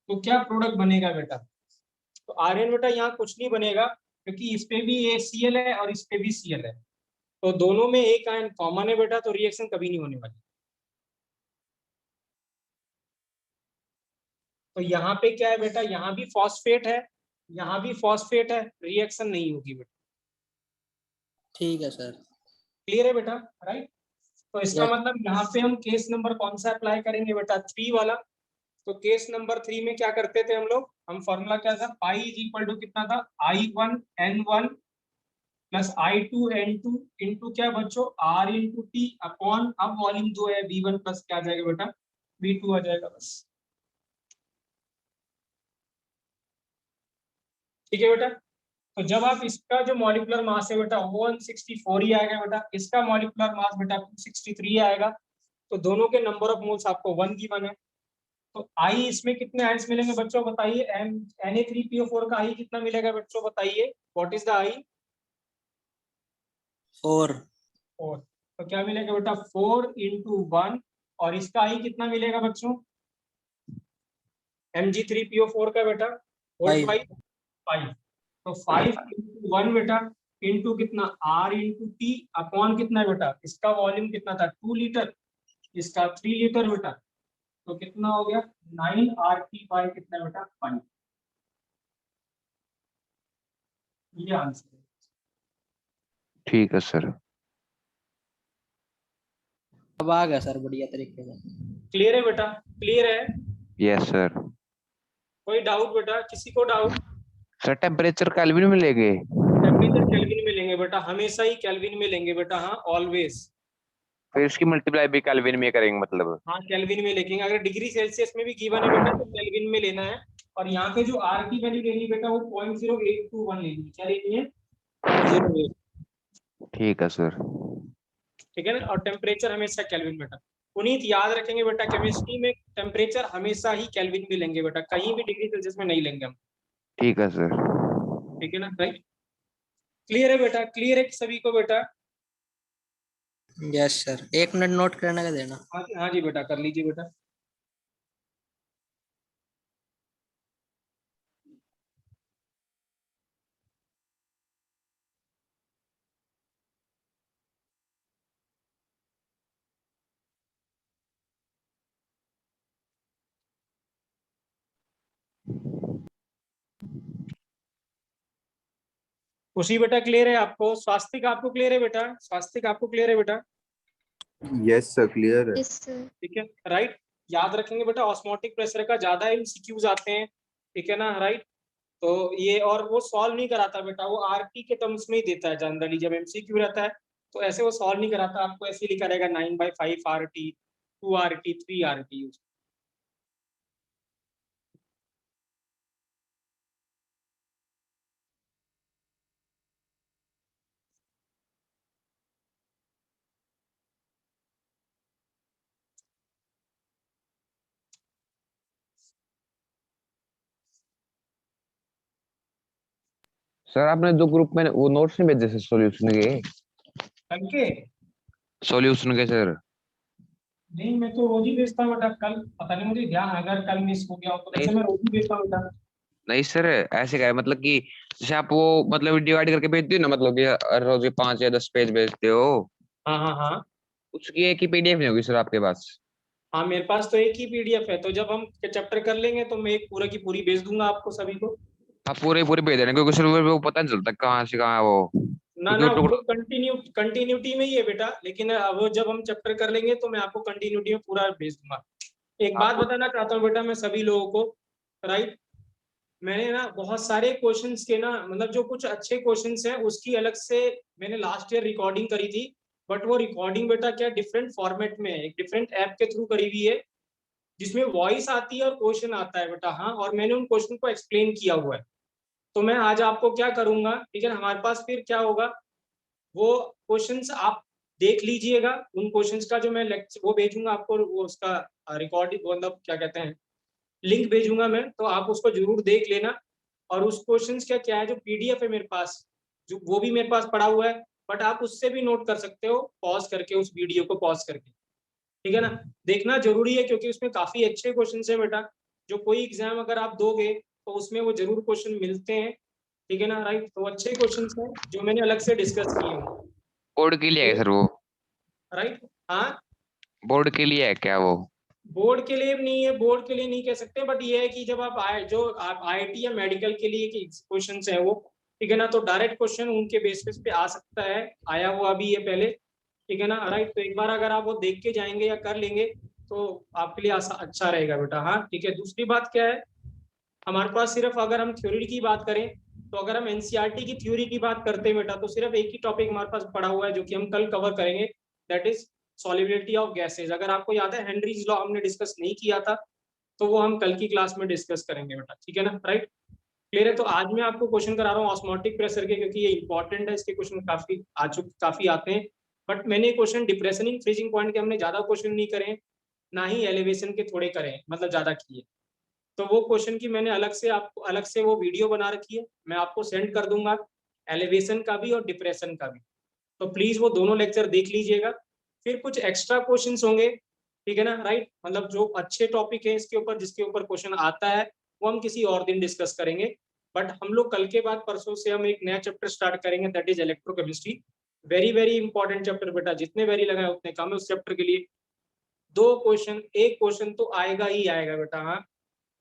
तो क्या प्रोडक्ट बनेगा बेटा, तो आर्यन बेटा यहाँ कुछ नहीं बनेगा, क्योंकि इस पे भी Cl है और इस पे भी Cl है, तो दोनों में एक आयन कॉमन है बेटा, तो रिएक्शन कभी नहीं होने वाली। तो यहाँ पे क्या है बेटा, यहाँ भी फॉस्फेट है, यहाँ भी फॉस्फेट है, रिएक्शन नहीं होगी बेटा। ठीक है सर। क्लियर है बेटा, राइट। तो इसका यस। मतलब यहाँ पे हम केस नंबर कौन सा अप्लाई करेंगे बेटा, 3 वाला। तो केस नंबर 3 में क्या करते थे हम लोग, हम फॉर्मूला क्या था, पाई इज इक्वल टू कितना था, I1N1 प्लस I2N2 इंटू क्या बच्चों, R इंटू टी अपॉन, अब वॉल्यूम 2 है V1 प्लस क्या आ जाएगा बेटा, V2 आ जाएगा, बस। ठीक है बेटा, तो जब आप इसका जो मॉलिक्यूलर मास है बेटा 164 ही आएगा बेटा, इसका मॉलिक्यूलर मास बेटा 263 आएगा, तो दोनों के नंबर ऑफ मोल्स आपको 1 गिवन है। तो आई इसमें कितने आयंस मिलेंगे बच्चों बताइए, Na3PO4 का आई कितना मिलेगा बच्चों बताइए, व्हाट इज द आई? 4। 4। तो क्या मिलेगा बेटा 4 × 1, और इसका आई कितना मिलेगा बच्चों Mg3PO4 का बेटा, 4 5। 5। तो 5 × 1 बेटा इंटू कितना R × T अपॉन कितना है बेटा, इसका वॉल्यूम कितना था 2 लीटर, इसका 3 लीटर बेटा, तो कितना हो गया 9RT बाई कितना बेटा 5। ये आंसर है। ठीक है सर। अब आ गया सर बढ़िया तरीके से। क्लियर है बेटा, क्लियर है? Yes sir. कोई डाउट बेटा, किसी को डाउट? सर टेम्परेचर केल्विन में लेंगे? टेम्परेचर केल्विन में लेंगे बेटा, हमेशा ही केल्विन में लेंगे बेटा, हाँ ऑलवेज। फिर इसकी मल्टीप्लाई भी केल्विन में करेंगे मतलब? हाँ केल्विन में लेंगे, अगर डिग्री सेल्सियस में भी गिवन है बेटा तो केल्विन में लेना है। और यहाँ पे जो आर की वैल्यू लेनी बेटा वो 0.0821 लेनी है, क्या लेनी है 0.08। ठीक है सर। ठीक है ना, और टेम्परेचर हमेशा केल्विन बेटा। पुनीत याद रखेंगे बेटा, केमिस्ट्री में टेम्परेचर हमेशा ही केल्विन में लेंगे बेटा, कहीं भी डिग्री सेल्सियस में नहीं लेंगे हम। ठीक है सर। ठीक है ना, राइट? क्लियर है बेटा, क्लियर है सभी को बेटा? यस सर, 1 मिनट नोट करने का देना। हाँ जी बेटा, कर लीजिए बेटा। खुशी बेटा क्लियर है आपको? स्वास्तिक आपको क्लियर है बेटा? स्वास्तिक आपको क्लियर है बेटा? यस सर, क्लियर है। Yes sir. ठीक है, राइट? याद रखेंगे बेटा, ऑस्मोटिक प्रेशर का ज्यादा एमसीक्यूज आते हैं, ठीक है ना, राइट? तो ये, और वो सॉल्व नहीं कराता बेटा, वो आरटी के टर्म्स में ही देता है जनरली, जब एमसीक्यू रहता है तो ऐसे वो सॉल्व नहीं कराता, आपको ऐसे लिखा रहेगा 9/5 RT, 2 RT, 3 RT। सर आपने दो ग्रुप में वो नोट्स नहीं भेजे सॉल्यूशन के? कल के? सॉल्यूशन के सर? नहीं, मैं तो रोज ही भेजता हूँ बेटा, कल पता नहीं मुझे ध्यान, अगर कल मिस हो गया हो तो वैसे मैं रोज ही भेजता हूँ बेटा। नहीं सर, ऐसे क्या है मतलब कि जैसे आप वो मतलब डिवाइड करके भेजते हो ना, मतलब कि हर रोज 5 या 10 पेज भेजते हो, हाँ हाँ हाँ उसकी एक ही पीडीएफ नहीं होगी सर आपके पास? हाँ, मेरे पास तो एक ही पीडीएफ है, तो जब हम चैप्टर कर लेंगे तो मैं एक पूरा की पूरी भेज दूंगा आपको सभी को। आप पूरे पूरे भेज देना, क्योंकि सर वो पता नहीं चलता कहाँ से कहाँ है वो, ना क्योंकि ना, वो वो टुकड़ा। कंटिन्यूटी में ही है बेटा, लेकिन वो जब हम चैप्टर कर लेंगे तो मैं आपको कंटिन्यूटी में पूरा भेज दूंगा। एक बात आपको बताना चाहता हूँ बेटा मैं सभी लोगों को, राइट? मैंने ना बहुत सारे क्वेश्चंस के ना, मतलब जो कुछ अच्छे क्वेश्चंस हैं उसकी अलग से मैंने लास्ट ईयर रिकॉर्डिंग करी थी, बट वो रिकॉर्डिंग बेटा क्या डिफरेंट फॉर्मेट में है, एक डिफरेंट ऐप के थ्रू करी हुई है, जिसमें वॉइस आती है और क्वेश्चन आता है बेटा, हाँ, और मैंने उन क्वेश्चन को एक्सप्लेन किया हुआ है। तो मैं आज आपको क्या करूंगा, ठीक है, हमारे पास फिर क्या होगा, वो क्वेश्चंस आप देख लीजिएगा, उन क्वेश्चंस का जो मैं लेक्चर वो भेजूंगा आपको, वो उसका रिकॉर्डिंग मतलब क्या कहते हैं लिंक भेजूंगा मैं, तो आप उसको जरूर देख लेना। और उस क्वेश्चंस का क्या है, जो पीडीएफ है मेरे पास, जो वो भी मेरे पास पड़ा हुआ है, बट आप उससे भी नोट कर सकते हो पॉज करके, उस वीडियो को पॉज करके, ठीक है ना? देखना जरूरी है क्योंकि उसमें काफी अच्छे क्वेश्चंस है बेटा, जो कोई एग्जाम अगर आप दोगे तो उसमें वो जरूर क्वेश्चन मिलते हैं, ठीक है ना, राइट? तो अच्छे क्वेश्चंस हैं जो मैंने अलग से डिस्कस किए हैं, बोर्ड के लिए है सर वो? राइट? हाँ, बोर्ड के लिए है क्या वो? बोर्ड के लिए नहीं है, बोर्ड के लिए नहीं कह सकते, बट ये है कि जब आप आप आईआईटी या मेडिकल के लिए क्वेश्चन है वो, ठीक है ना, तो डायरेक्ट क्वेश्चन उनके बेसिस पे आ सकता है, आया हुआ भी है पहले, ठीक है ना, राइट? तो एक बार अगर आप वो देख के जाएंगे या कर लेंगे तो आपके लिए अच्छा रहेगा बेटा, हाँ, ठीक है। दूसरी बात क्या है, हमारे पास सिर्फ अगर हम थ्योरी की बात करें, तो अगर हम एनसीईआरटी की थ्योरी की बात करते हैं बेटा, तो सिर्फ एक ही टॉपिक हमारे पास पड़ा हुआ है जो कि हम कल कवर करेंगे, that is solubility of gases. अगर आपको याद है हेनरीज लॉ हमने डिस्कस नहीं किया था, तो वो हम कल की क्लास में डिस्कस करेंगे बेटा, ठीक है ना, राइट? क्लियर है? तो आज मैं आपको क्वेश्चन करा रहा हूँ ऑस्मोटिक प्रेशर के, क्योंकि ये इंपॉर्टेंट है, इसके क्वेश्चन काफी आते हैं। बट मैंने क्वेश्चन डिप्रेशनिंग फ्रीजिंग पॉइंट के हमने ज्यादा क्वेश्चन नहीं करे, ना ही एलिवेशन के थोड़े करे, मतलब ज्यादा किए। तो वो क्वेश्चन की मैंने अलग से वो वीडियो बना रखी है, मैं आपको सेंड कर दूंगा, एलिवेशन का भी और डिप्रेशन का भी। तो प्लीज वो दोनों लेक्चर देख लीजिएगा। फिर कुछ एक्स्ट्रा क्वेश्चंस होंगे, ठीक है ना, राइट? मतलब जो अच्छे टॉपिक है इसके ऊपर, जिसके ऊपर क्वेश्चन आता है, वो हम किसी और दिन डिस्कस करेंगे। बट हम लोग कल के बाद परसों से हम एक नया चैप्टर स्टार्ट करेंगे, that is electrochemistry. Very very important chapter बेटा, जितने वेरी लगाए उतने कम है उस चैप्टर के लिए। एक क्वेश्चन तो आएगा ही आएगा बेटा, हाँ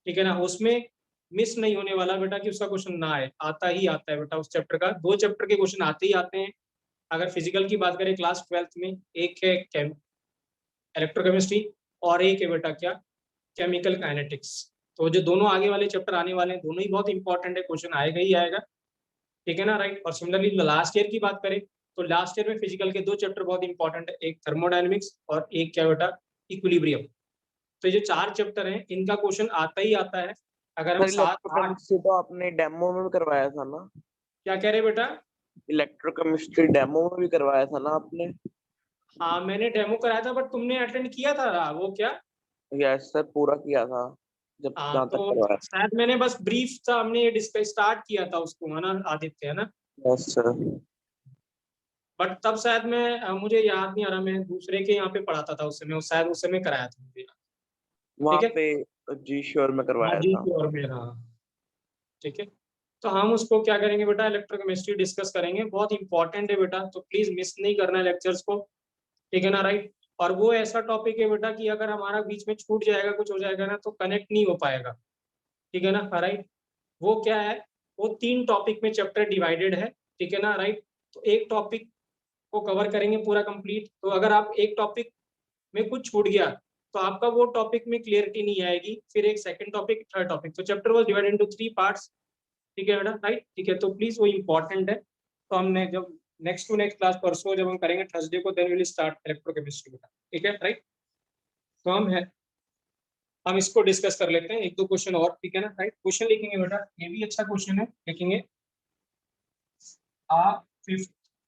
ठीक है ना, उसमें मिस नहीं होने वाला बेटा कि उसका क्वेश्चन ना आए, आता ही आता है बेटा उस चैप्टर का। 2 चैप्टर के क्वेश्चन आते ही आते हैं। अगर फिजिकल की बात करें क्लास 12th में, एक है इलेक्ट्रोकेमिस्ट्री और एक है बेटा क्या, केमिकल काइनेटिक्स। तो जो दोनों आगे वाले चैप्टर आने वाले हैं, दोनों ही बहुत इंपॉर्टेंट है, क्वेश्चन आएगा ही आएगा, ठीक है ना, राइट? और सिमिलरली लास्ट ईयर की बात करें तो लास्ट ईयर में फिजिकल के 2 चैप्टर बहुत इंपॉर्टेंट है, एक थर्मोडायनेमिक्स और एक क्या बेटा, इक्विलिब्रियम। तो ये जो 4 चैप्टर हैं इनका क्वेश्चन आता ही आता है। अगर हम 7-8, तो आपने डेमो में भी करवाया था ना? क्या कह रहे बेटा? इलेक्ट्रोकेमिस्ट्री डेमो में भी करवाया था ना आपने? हाँ मैंने डेमो कराया था, बट तुमने अटेंड किया था वो क्या? यस सर, पूरा किया था जब हाँ जहाँ तक तो करवाया। शायद मैंने बस ब्रीफ था, हमने ये डिस्कस स्टार्ट किया था उसको, है ना आदित्य, है ना? Yes sir. बट तब शायद मुझे याद नहीं आ रहा, मैं दूसरे के यहाँ पे पढ़ाता था उस समय, शायद उस समय कराया था मुझे, वहाँ ठीक है? पे जी श्योर में हाँ करवाया जी था। और मेरा, ठीक है। तो हम उसको क्या करेंगे बेटा, इलेक्ट्रोकेमिस्ट्री डिस्कस करेंगे, बहुत इंपॉर्टेंट है बेटा, तो प्लीज मिस नहीं करना लेक्चर्स को, ठीक है ना, राइट? और वो ऐसा टॉपिक है बेटा कि अगर हमारा बीच में छूट जाएगा, कुछ हो जाएगा ना, तो कनेक्ट नहीं हो पाएगा, ठीक है ना, राइट? वो क्या है, वो 3 टॉपिक में चैप्टर डिवाइडेड है, ठीक है ना, राइट? तो एक टॉपिक को कवर करेंगे पूरा कंप्लीट। तो अगर आप एक टॉपिक में कुछ छूट गया तो आपका वो टॉपिक में क्लियरिटी नहीं आएगी, फिर एक सेकंड टॉपिक, थर्ड टॉपिक। तो chapter was divided into 3 parts, ठीक है बेटा, राइट? ठीक है, तो प्लीज वो इंपॉर्टेंट है। तो हमने जब नेक्स्ट टू नेक्स्ट क्लास परसों जब हम करेंगे थर्सडे को, then we will start electrochemistry बेटा, ठीक है, राइट? तो हम इसको डिस्कस कर लेते हैं, 1-2 क्वेश्चन और, ठीक है ना, राइट? क्वेश्चन लिखेंगे बेटा, ये भी अच्छा क्वेश्चन है, लिखेंगे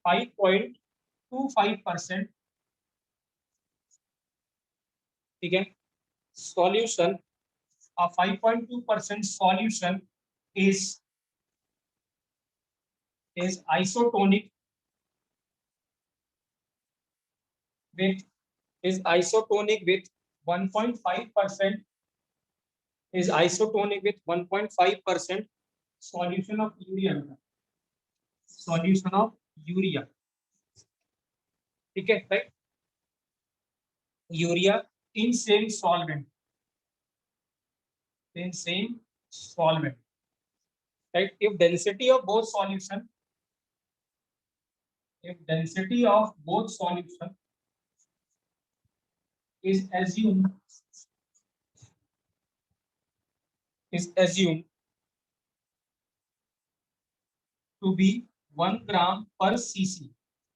5.25%, ठीक है, solution, 5.2% solution is isotonic with 1.5% is isotonic with 1.5% solution of urea, ठीक है, right? Urea in same solvent, right? If density of both solution is assumed to be 1 gram per cc,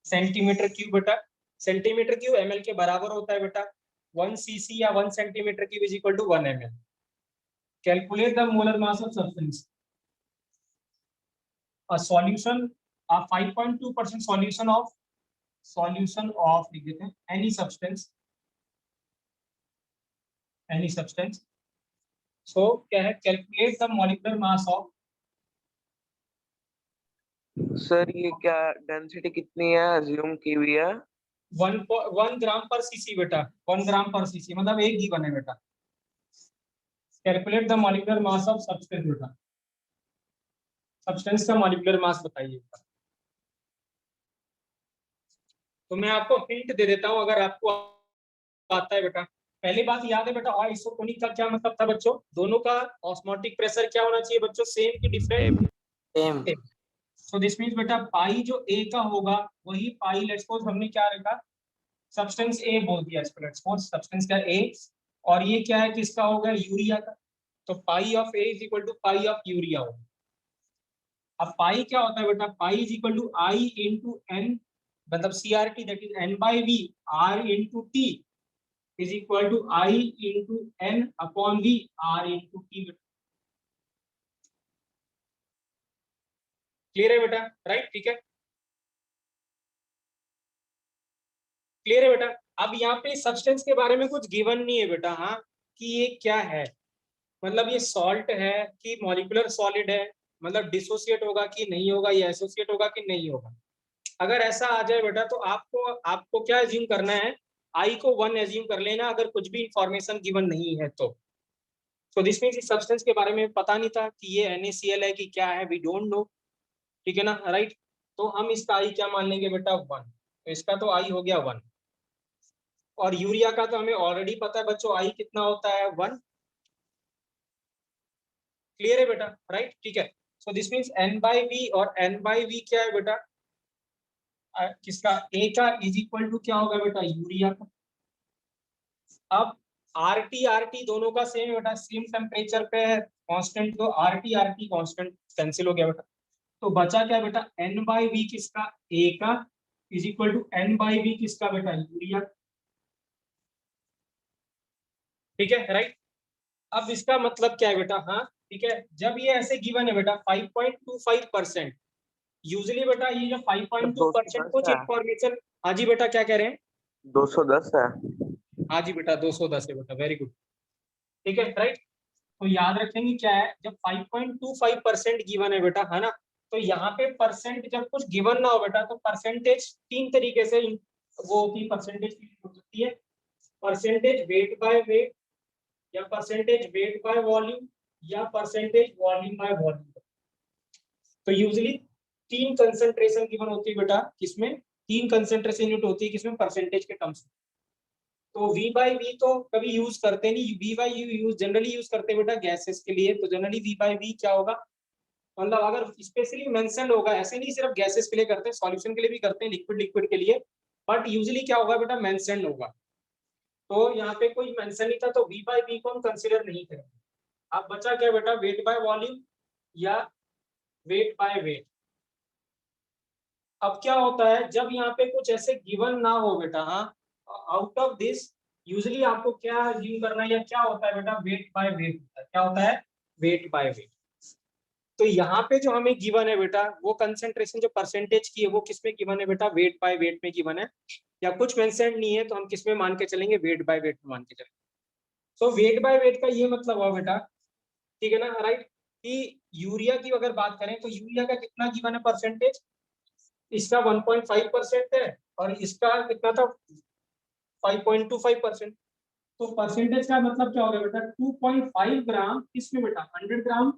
centimetre cube बेटा, centimetre cube ml के बराबर होता है बेटा, 1 cc या 1 centimetre cube is equal to 1 ml। Calculate the molar mass of substance, a solution, a 5.2% solution of लिख देते हैं any substance, so क्या है, calculate the molecular mass of, sir ये क्या डेंसिटी कितनी है अज्यूम की हुई है? 1 ग्राम पर सीसी बेटा, 1 ग्राम पर सीसी मतलब 1 गिवन है बेटा। Calculate the molecular mass of substance बेटा, सब्सटेंस का मॉलिक्यूलर मास बताइए। तो मैं आपको हिंट दे देता हूं अगर आपको आता है बेटा। पहली बात याद है बेटा, आइसोटोनिक का क्या मतलब था बच्चों, दोनों का ऑस्मोटिक प्रेशर क्या होना चाहिए बच्चों, सेम की different? Same. So this means बेटा पाई जो ए का होगा वही पाई, लेट्स सपोज हमने क्या रखा, सब्सटेंस ए बोल दिया इसको, लेट्स सपोज सब्सटेंस का ए, और ये क्या है, किसका होगा, यूरिया का। तो pi of A is equal to pi of urea होगा। अब पाई क्या होता है बेटा, pi is equal to I into N, मतलब CRT, that is N by V, R into T is equal to I into N upon V, R into T। Clear है बेटा, right, ठीक है, क्लियर है बेटा। अब यहाँ पे सब्सटेंस के बारे में कुछ गिवन नहीं है बेटा, हाँ, कि ये क्या है, मतलब ये सॉल्ट है कि मॉलिक्यूलर सॉलिड है, मतलब डिसोसिएट होगा कि नहीं होगा, या एसोसिएट होगा कि नहीं होगा। अगर ऐसा आ जाए बेटा तो आपको आपको क्या एज्यूम करना है, आई को 1 एज्यूम कर लेना, अगर कुछ भी इंफॉर्मेशन गिवन नहीं है तो। सो दिस मींस इस सब्सटेंस के बारे में पता नहीं था कि ये NaCl है कि क्या है, वी डोंट नो, ठीक है ना, राइट। तो हम इसका आई क्या मान लेंगे बेटा, 1, तो इसका तो आई हो गया 1। और यूरिया का तो हमें ऑलरेडी पता है बच्चों, आई कितना होता है, 1। क्लियर है बेटा, राइट, ठीक है। सो दिस मींस N/V, और N/V क्या है बेटा, किसका, ए का इज इक्वल टू क्या होगा बेटा, यूरिया का। अब RT दोनों का सेम बेटा, सेम टेम्परेचर पे है, कांस्टेंट, तो RT कांस्टेंट कैंसिल हो गया बेटा। तो बचा क्या बेटा, N/V किसका, ए का इज इक्वल टू N/V किसका बेटा, यूरिया, ठीक है, राइट। अब इसका मतलब क्या है बेटा, हाँ ठीक है, जब ये ऐसे गिवन है बेटा 5.25%, यूजुअली बेटा ये जो 5.2% कुछ 210 है, इंफॉर्मेशन, हाँ जी बेटा क्या कह रहे हैं, 210 है। हाँ जी बेटा 210 है बेटा, वेरी गुड, ठीक है, राइट। तो याद रखेंगे क्या है, जब 5.25% गिवन है बेटा, है ना, तो यहाँ पे परसेंट जब कुछ गिवन ना हो बेटा, तो परसेंटेज 3 तरीके से वो होती है, परसेंटेज हो सकती है, परसेंटेज वेट बाय वेट, या परसेंटेज वेट बाय वॉल्यूम, या परसेंटेज वॉल्यूम बाय वॉल्यूम। तो यूजुअली 3 कंसंट्रेशन गिवन होती है बेटा, किसमें 3 कंसंट्रेशन यूनिट होती है, किसमें, परसेंटेज के टर्म्स में। तो V/V तो कभी यूज करते नहीं, V/U यूज जनरली यूज करते हैं बेटा गैसेस के लिए, तो जनरली V/V क्या होगा, मतलब अगर स्पेशली मेंशन होगा, ऐसे नहीं सिर्फ गैसेस के लिए करते हैं, सॉल्यूशन के लिए भी करते हैं, लिक्विड लिक्विड के लिए, बट यूजुअली क्या होगा बेटा, मेंशन होगा। तो यहाँ पे कोई मेंशन नहीं था, तो V/V को हम कंसिडर नहीं करेंगे। अब बचा क्या बेटा, वेट बाय वॉल्यूम या वेट बाय वेट। अब क्या होता है जब यहाँ पे कुछ ऐसे गिवन ना हो बेटा, हाँ, आउट ऑफ दिस यूजुअली आपको क्या अज्यूम करना है, या क्या होता है बेटा, वेट बाय वेट होता है, क्या होता है, वेट बाय वेट। तो यहाँ पे जो हमें गिवन है बेटा, वो कंसेंट्रेशन जो परसेंटेज की है, वो किसमें गिवन है बेटा, वेट बाय वेट में गिवन है, या कुछ मेंशन नहीं है तो हम किसमें मान के चलेंगे, वेट बाय वेट में मान के चलेंगे। सो वेट बाय वेट का ये मतलब हुआ बेटा, ठीक है ना, राइट, कि यूरिया की अगर बात करें तो यूरिया का कितना गिवन है परसेंटेज, इसका 1.5% है, और इसका कितना था, 5.25%। तो परसेंटेज का मतलब क्या होगा बेटा, 2.5 ग्राम किसमें बेटा, 100 ग्राम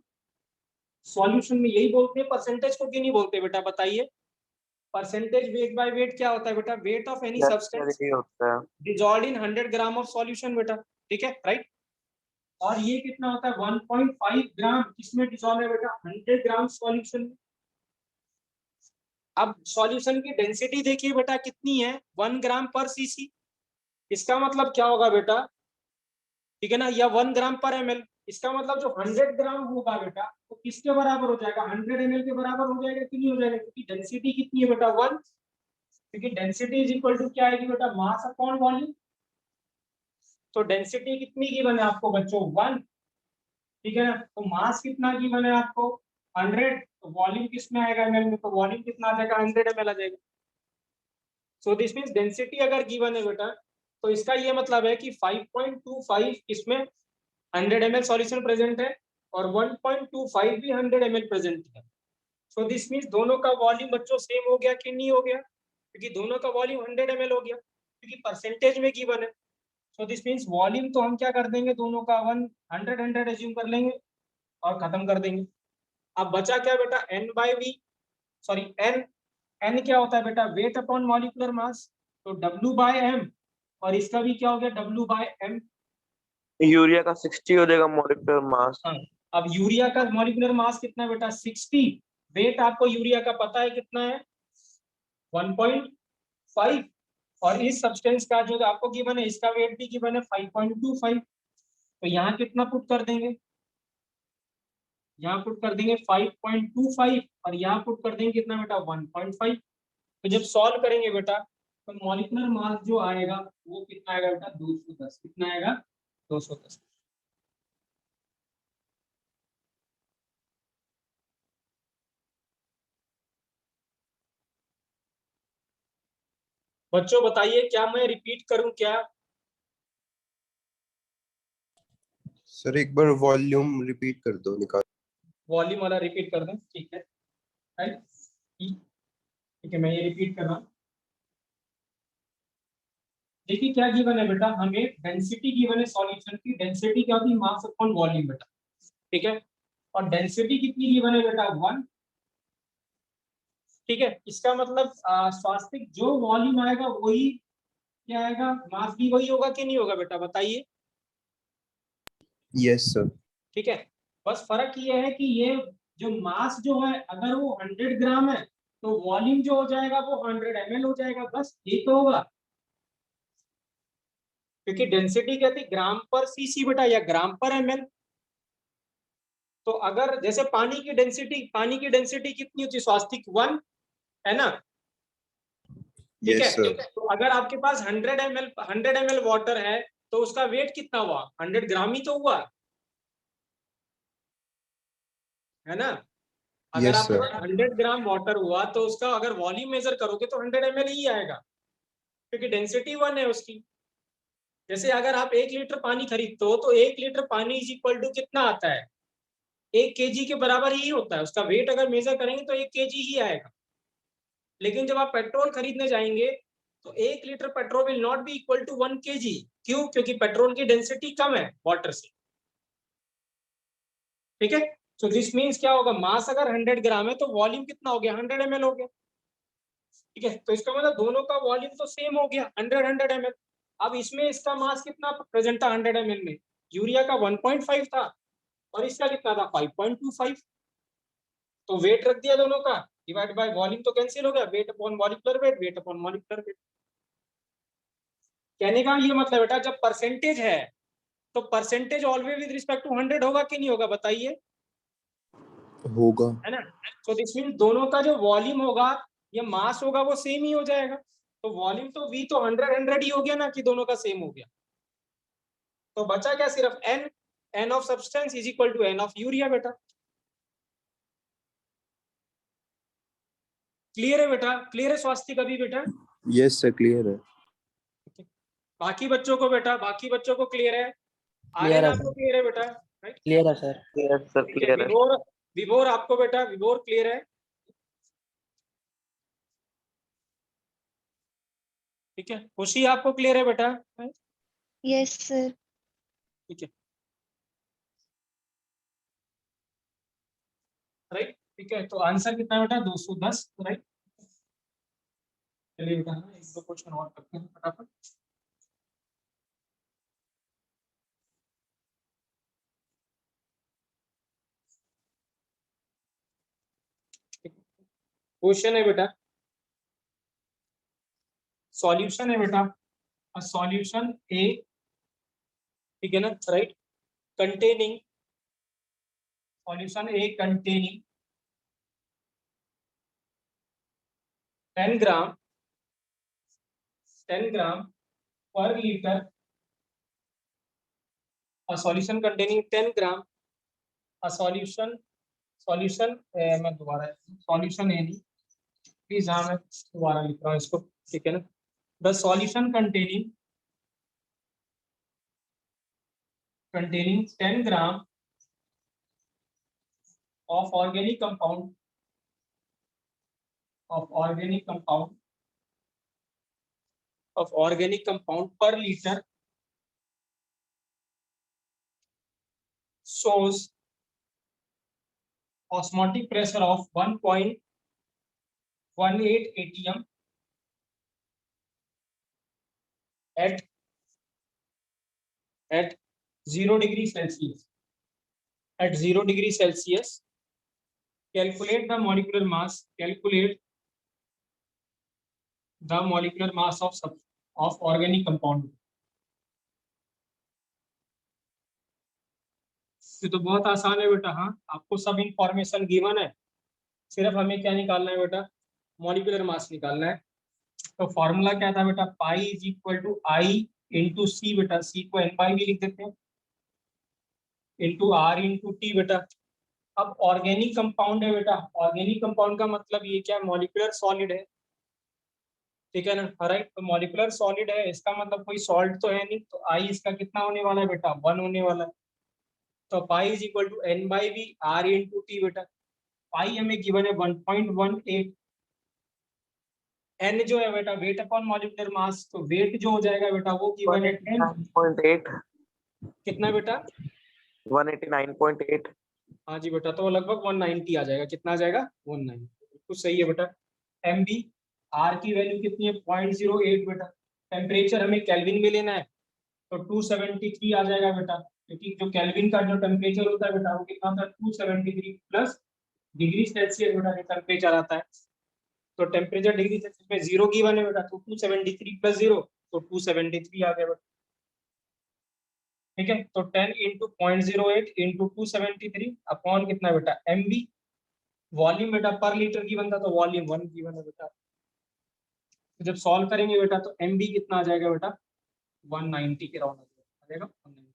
सॉल्यूशन में, यही बोलते हैं परसेंटेज को, क्यों नहीं बोलते बेटा बताइए। परसेंटेज वेट बाय वेट क्या होता है बेटा, वेट ऑफ एनी सब्सटेंस नहीं होता है। Dissolved in 100 gram of solution बेटा, ठीक है, राइट। और ये कितना होता है, 1.5 ग्राम किसमें डिसॉल्व है बेटा, 100 ग्राम सॉल्यूशन में। अब सॉल्यूशन की डेंसिटी देखिए बेटा कितनी है, 1 ग्राम पर सीसी। इसका मतलब क्या होगा बेटा, ठीक है ना, या 1 ग्राम पर ml। इसका मतलब जो 100 ग्राम होगा बेटा, तो किसके बराबर हो जाएगा, 100 ml के बराबर हो जाएगा कि नहीं हो जाएगा, क्योंकि डेंसिटी कितनी है बेटा, 1, क्योंकि डेंसिटी इज इक्वल टू क्या आएगी बेटा, मास अपॉन वॉल्यूम। तो डेंसिटी कितनी गिवन है आपको बच्चों, 1, ठीक है ना, तो मास कितना गिवन है आपको, 100, तो वॉल्यूम किसमें आएगा ml में, तो वॉल्यूम कितना आ जाएगा, 100 ml आ जाएगा। सो दिस मींस डेंसिटी अगर गिवन है बेटा, तो इसका ये मतलब है कि 5.25 इसमें 100 ml सॉल्यूशन प्रेजेंट है, और 1.25 भी 100 ml प्रेजेंट है। सो दिस मींस दोनों का वॉल्यूम बच्चों सेम हो गया कि नहीं हो गया, क्योंकि दोनों का वॉल्यूम 100 ml हो गया, क्योंकि परसेंटेज में गिवन है। सो दिस मींस वॉल्यूम तो हम क्या कर देंगे, दोनों का 100 एज्यूम कर लेंगे और खत्म कर देंगे। अब बचा क्या बेटा, N/V, सॉरी N क्या होता है बेटा, वेट अपॉन मॉलिक्यूलर मास, तो W/M, और इसका भी क्या हो गया, W/M। यूरिया का 60 हो जाएगा मॉलिक्यूलर मास। हाँ, अब यूरिया का मॉलिक्यूलर मास कितना है बेटा, 60। वेट आपको यूरिया का पता है कितना है, 1.5, और इस सब्सटेंस का जो आपको गिवन है, इसका वेट भी गिवन है 5.25। तो यहाँ कितना पुट कर देंगे, यहाँ पुट कर देंगे 5.25, और यहाँ पुट कर देंगे कितना बेटा, 1.5। तो जब सॉल्व करेंगे बेटा, तो मॉलिक्यूलर मास जो आएगा वो कितना आएगा बेटा, 210, कितना आएगा, 210। बच्चों बताइए, क्या मैं रिपीट करूं क्या? सर एक बार वॉल्यूम रिपीट कर दो, निकाल। वॉल्यूम वाला रिपीट कर दूं? ठीक है, राइट, ठीक है, मैं ये रिपीट कर रहा हूँ। देखिए क्या गिवन है बेटा, हमें डेंसिटी गिवन है सॉल्यूशन की। डेंसिटी क्या होती है? मास अपॉन वॉल्यूम बेटा, ठीक है। और डेंसिटी कितनी गिवन है बेटा? 1, ठीक है। इसका मतलब स्वास्तिक जो वॉल्यूम आएगा वही क्या आएगा, मास भी वही होगा कि नहीं होगा बेटा, बताइए। Yes sir. ठीक है, बस फर्क ये है कि ये जो मास जो है अगर वो 100 ग्राम है तो वॉल्यूम जो हो जाएगा वो 100 ml हो जाएगा, बस यही तो होगा। क्योंकि डेंसिटी कहती ग्राम पर सीसी बेटा, या ग्राम पर ml। तो अगर जैसे पानी की डेंसिटी कितनी होती है स्वास्तिक? 1 है ना, ठीक यस है। सर। तो अगर आपके पास 100 ml वाटर है तो उसका वेट कितना हुआ? 100 ग्राम ही तो हुआ, है ना। अगर यस आपके सर। पास 100 ग्राम वाटर हुआ तो उसका अगर वॉल्यूम मेजर करोगे तो 100 ml ही आएगा, क्योंकि डेंसिटी 1 है उसकी। जैसे अगर आप 1 लीटर पानी खरीदते हो तो 1 लीटर पानी इज इक्वल टू कितना आता है? 1 kg के बराबर ही होता है। उसका वेट अगर मेजर करेंगे तो 1 kg ही आएगा। लेकिन जब आप पेट्रोल खरीदने जाएंगे तो 1 litre petrol will not be equal to 1 kg। क्यों? क्योंकि पेट्रोल की डेंसिटी कम है वाटर से, ठीक है। सो दिस मीन्स क्या होगा, मास अगर 100 ग्राम है तो वॉल्यूम कितना हो गया? 100 ml हो गया, ठीक है। तो इसका मतलब दोनों का वॉल्यूम तो सेम हो गया, 100 ml। अब इसमें इसका मास कितना प्रेजेंट था 100 ml में? यूरिया का 1.5 था और इसका कितना था? 5.25। तो वेट रख दिया दोनों का, डिवाइड बाय वॉल्यूम तो कैंसिल हो गया, weight upon molecular weight, weight upon molecular weight. कहने का ये मतलब बेटा, जब परसेंटेज है तो percentage always with respect to 100 होगा कि नहीं होगा, बताइए, होगा। है ना। तो दिस मीन दोनों का जो वॉल्यूम होगा या मास होगा वो सेम ही हो जाएगा। तो वॉल्यूम तो V तो 100 ही हो गया ना, कि दोनों का सेम हो गया। तो बचा क्या? सिर्फ N of substance is equal to N of urea बेटा। क्लियर है बेटा? क्लियर है स्वास्थ्य का भी बेटा? यस सर, क्लियर है। बाकी बच्चों को बेटा, बाकी बच्चों को क्लियर है? क्लियर आर्यन है आपको सर। क्लियर है बेटा? राइट, क्लियर है सर। यस सर, ठीक है। क्लियर है। विभोर, विभोर आपको बेटा, विभोर क्लियर है? ठीक है। खुशी आपको क्लियर है बेटा? Yes sir. ठीक है, राइट, ठीक है। तो आंसर कितना है बेटा? 210, राइट। चलिए बेटा, एक दो क्वेश्चन और करते हैं फटाफट। क्वेश्चन है बेटा, सॉल्यूशन है बेटा, सॉल्यूशन ए, ठीक है ना, राइट, कंटेनिंग, सॉल्यूशन ए कंटेनिंग 10 ग्राम, 10 ग्राम पर litre, a solution containing 10 gram, a solution, solution मैं दोबारा, सॉल्यूशन है नहीं प्लीज, हाँ मैं दोबारा लिख रहा हूँ इसको, ठीक है ना। The solution containing 10 gram of organic compound, of organic compound, of organic compound per liter shows osmotic pressure of 1.18 atm at 0 degree Celsius. At 0 degree Celsius, calculate the molecular mass. Calculate the molecular mass of organic compound. ये तो बहुत आसान है बेटा, हाँ आपको सब information given है, सिर्फ हमें क्या निकालना है बेटा? मॉलिक्यूलर मास निकालना है। तो फॉर्मूला क्या था बेटा? Pi is equal to I into C बेटा, सी को एन बाई भी लिख देते हैं, इंटू आर इंटू टी बेटा। अब ऑर्गेनिक कंपाउंड है बेटा, ऑर्गेनिक कंपाउंड का मतलब ये क्या? मॉलिक्यूलर सॉलिड है, ठीक है ना, राइट। तो मॉलिक्यूलर सॉलिड है, इसका मतलब कोई सॉल्ट तो है नहीं, तो आई इसका कितना होने वाला है बेटा, 1 होने वाला है। तो pi is equal to N by V R into T बेटा। पाई हमें गिवन है 1.18। एन जो है बेटा वेट अपॉन मॉलिक्यूलर मास, तो वेट जो हो जाएगा बेटा वो गिवन है 10। 189.8 कितना बेटा, 189.8 हाँ जी बेटा, तो लगभग 190 आ जाएगा। कितना आ जाएगा, 190। बिल्कुल सही है बेटा। एम बी, आर की वैल्यू कितनी है, 0.08 बेटा। टेम्परेचर हमें केल्विन में लेना है, तो 273 आ जाएगा बेटा, क्योंकि जो केल्विन का जो टेम्परेचर होता है बेटा वो कितना होता है, 273 प्लस डिग्री सेल्सियस बेटा जो टेम्परेचर आता है। तो टेम्परेचर डिग्री सेल्सियस में 0 गिवन है बेटा, तो 273 प्लस 0 तो 273 आ गया बेटा। ठीक है, तो 10 इंटू 0.08 इंटू 273 अपॉन कितना बेटा एम बी। वॉल्यूम बेटा पर लीटर की बनता, तो वॉल्यूम 1 की बना बेटा। तो जब सॉल्व करेंगे बेटा तो एम बी कितना आ जाएगा बेटा, 190 के राउंड आ जाएगा 190।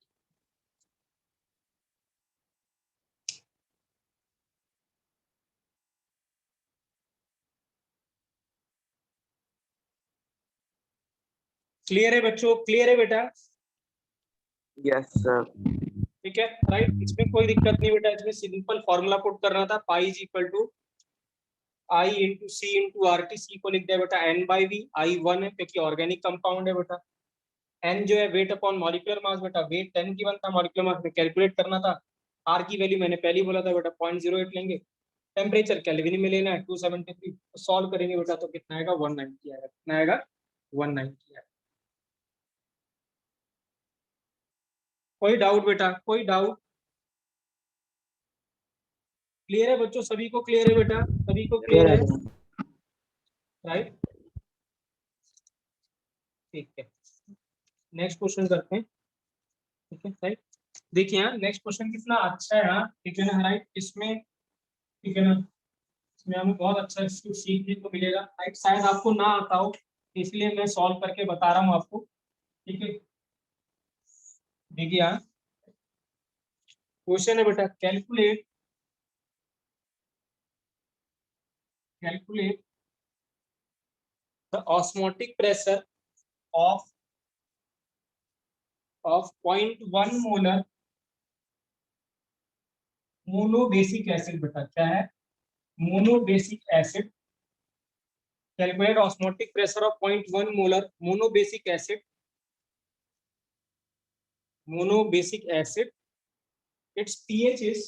क्लियर है बच्चों, क्लियर है बेटा। Yes sir. ठीक है, राइट। इसमें कोई दिक्कत नहीं बेटा, इसमें सिंपल फॉर्मूला पुट करना था, pi is equal to I into C into R into. C को लिख दिया बेटा एन बाई वी, आई 1 है क्योंकि ऑर्गेनिक कंपाउंड है बेटा। एन जो है वेट अपॉन मॉलिक्यूलर मास बेटा, वेट 10 की बनता, मॉलिक्यूलर मास में कैलकुलेट करना था। आर की वैल्यू मैंने पहले ही बोला था बेटा 0.08 लेंगे। टेम्परेचर केल्विन में लेना है 273। तो सॉल्व करेंगे बेटा तो कितना आएगा, 190 आएगा। कितना आएगा, 190 आएगा। कोई डाउट बेटा, कोई डाउट? क्लियर है बच्चों, सभी को क्लियर है बेटा, सभी को क्लियर है, राइट? ठीक है, नेक्स्ट क्वेश्चन करते हैं। ठीक है, राइट। देखिए यहाँ नेक्स्ट क्वेश्चन कितना अच्छा है, हाँ ठीक है ना, राइट। इसमें ठीक है ना, इसमें हमें बहुत अच्छा इसको सीखने को मिलेगा, राइट। शायद आपको ना आता हो, इसलिए मैं सॉल्व करके बता रहा हूँ आपको। ठीक है, देखिए यहाँ क्वेश्चन है बेटा, calculate the osmotic pressure of 0.1 molar monobasic acid. बेटा क्या है, monobasic acid. Calculate osmotic pressure of 0.1 molar monobasic acid, its pH is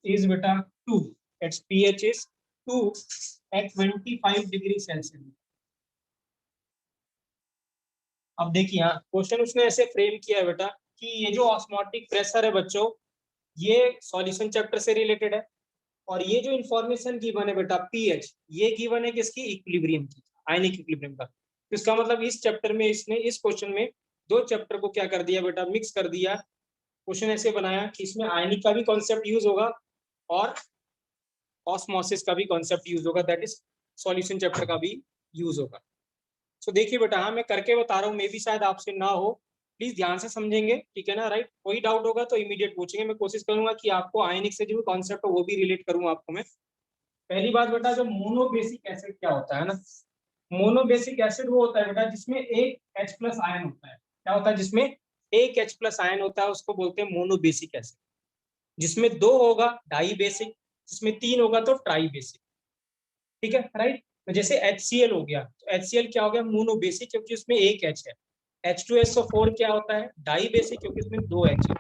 beta 2, its pH is 2 at 25 degree Celsius. अब देखिए यहाँ क्वेश्चन उसने ऐसे फ्रेम किया है बेटा कि ये जो ऑस्मोटिक प्रेशर है बच्चों, ये सॉल्यूशन चैप्टर से रिलेटेड है, और ये जो इंफॉर्मेशन गिवन है बेटा पीएच, ये गिवन है किसकी, इक्विलिब्रियम की, आयनिक इक्विलिब्रियम का। तो इसका मतलब इस चैप्टर में इसने इस क्वेश्चन में दो चैप्टर को क्या कर दिया बेटा, मिक्स कर दिया। क्वेश्चन ऐसे बनाया कि इसमें आयनिक का भी कॉन्सेप्ट यूज होगा और ऑस्मोसिस का भी कॉन्सेप्ट यूज होगा, दैट इज सॉल्यूशन चैप्टर का भी यूज होगा। सो देखिए बेटा, हाँ मैं करके बता रहा हूँ, मे भी शायद आपसे ना हो, प्लीज ध्यान से समझेंगे, ठीक है ना, राइट। कोई डाउट होगा तो इमीडिएट पूछेंगे, मैं कोशिश करूंगा कि आपको आयनिक से जो कॉन्सेप्ट है वो भी रिलेट करूँ आपको मैं। पहली बात बेटा, जो मोनोबेसिक एसिड क्या होता है ना, मोनोबेसिक एसिड वो होता है बेटा जिसमें एक H प्लस आयन होता है। क्या होता है, जिसमें एक H प्लस आयन होता है उसको बोलते हैं मोनोबेसिक एसिड। जिसमें 2 होगा डाई बेसिक, जिसमें 3 होगा तो ट्राई बेसिक। ठीक है, राइट। तो जैसे HCl हो गया, तो HCl क्या हो गया, मोनोबेसिक क्योंकि उसमें एक H है। H2SO4 क्या होता है, डाई बेसिक क्योंकि उसमें 2 H है।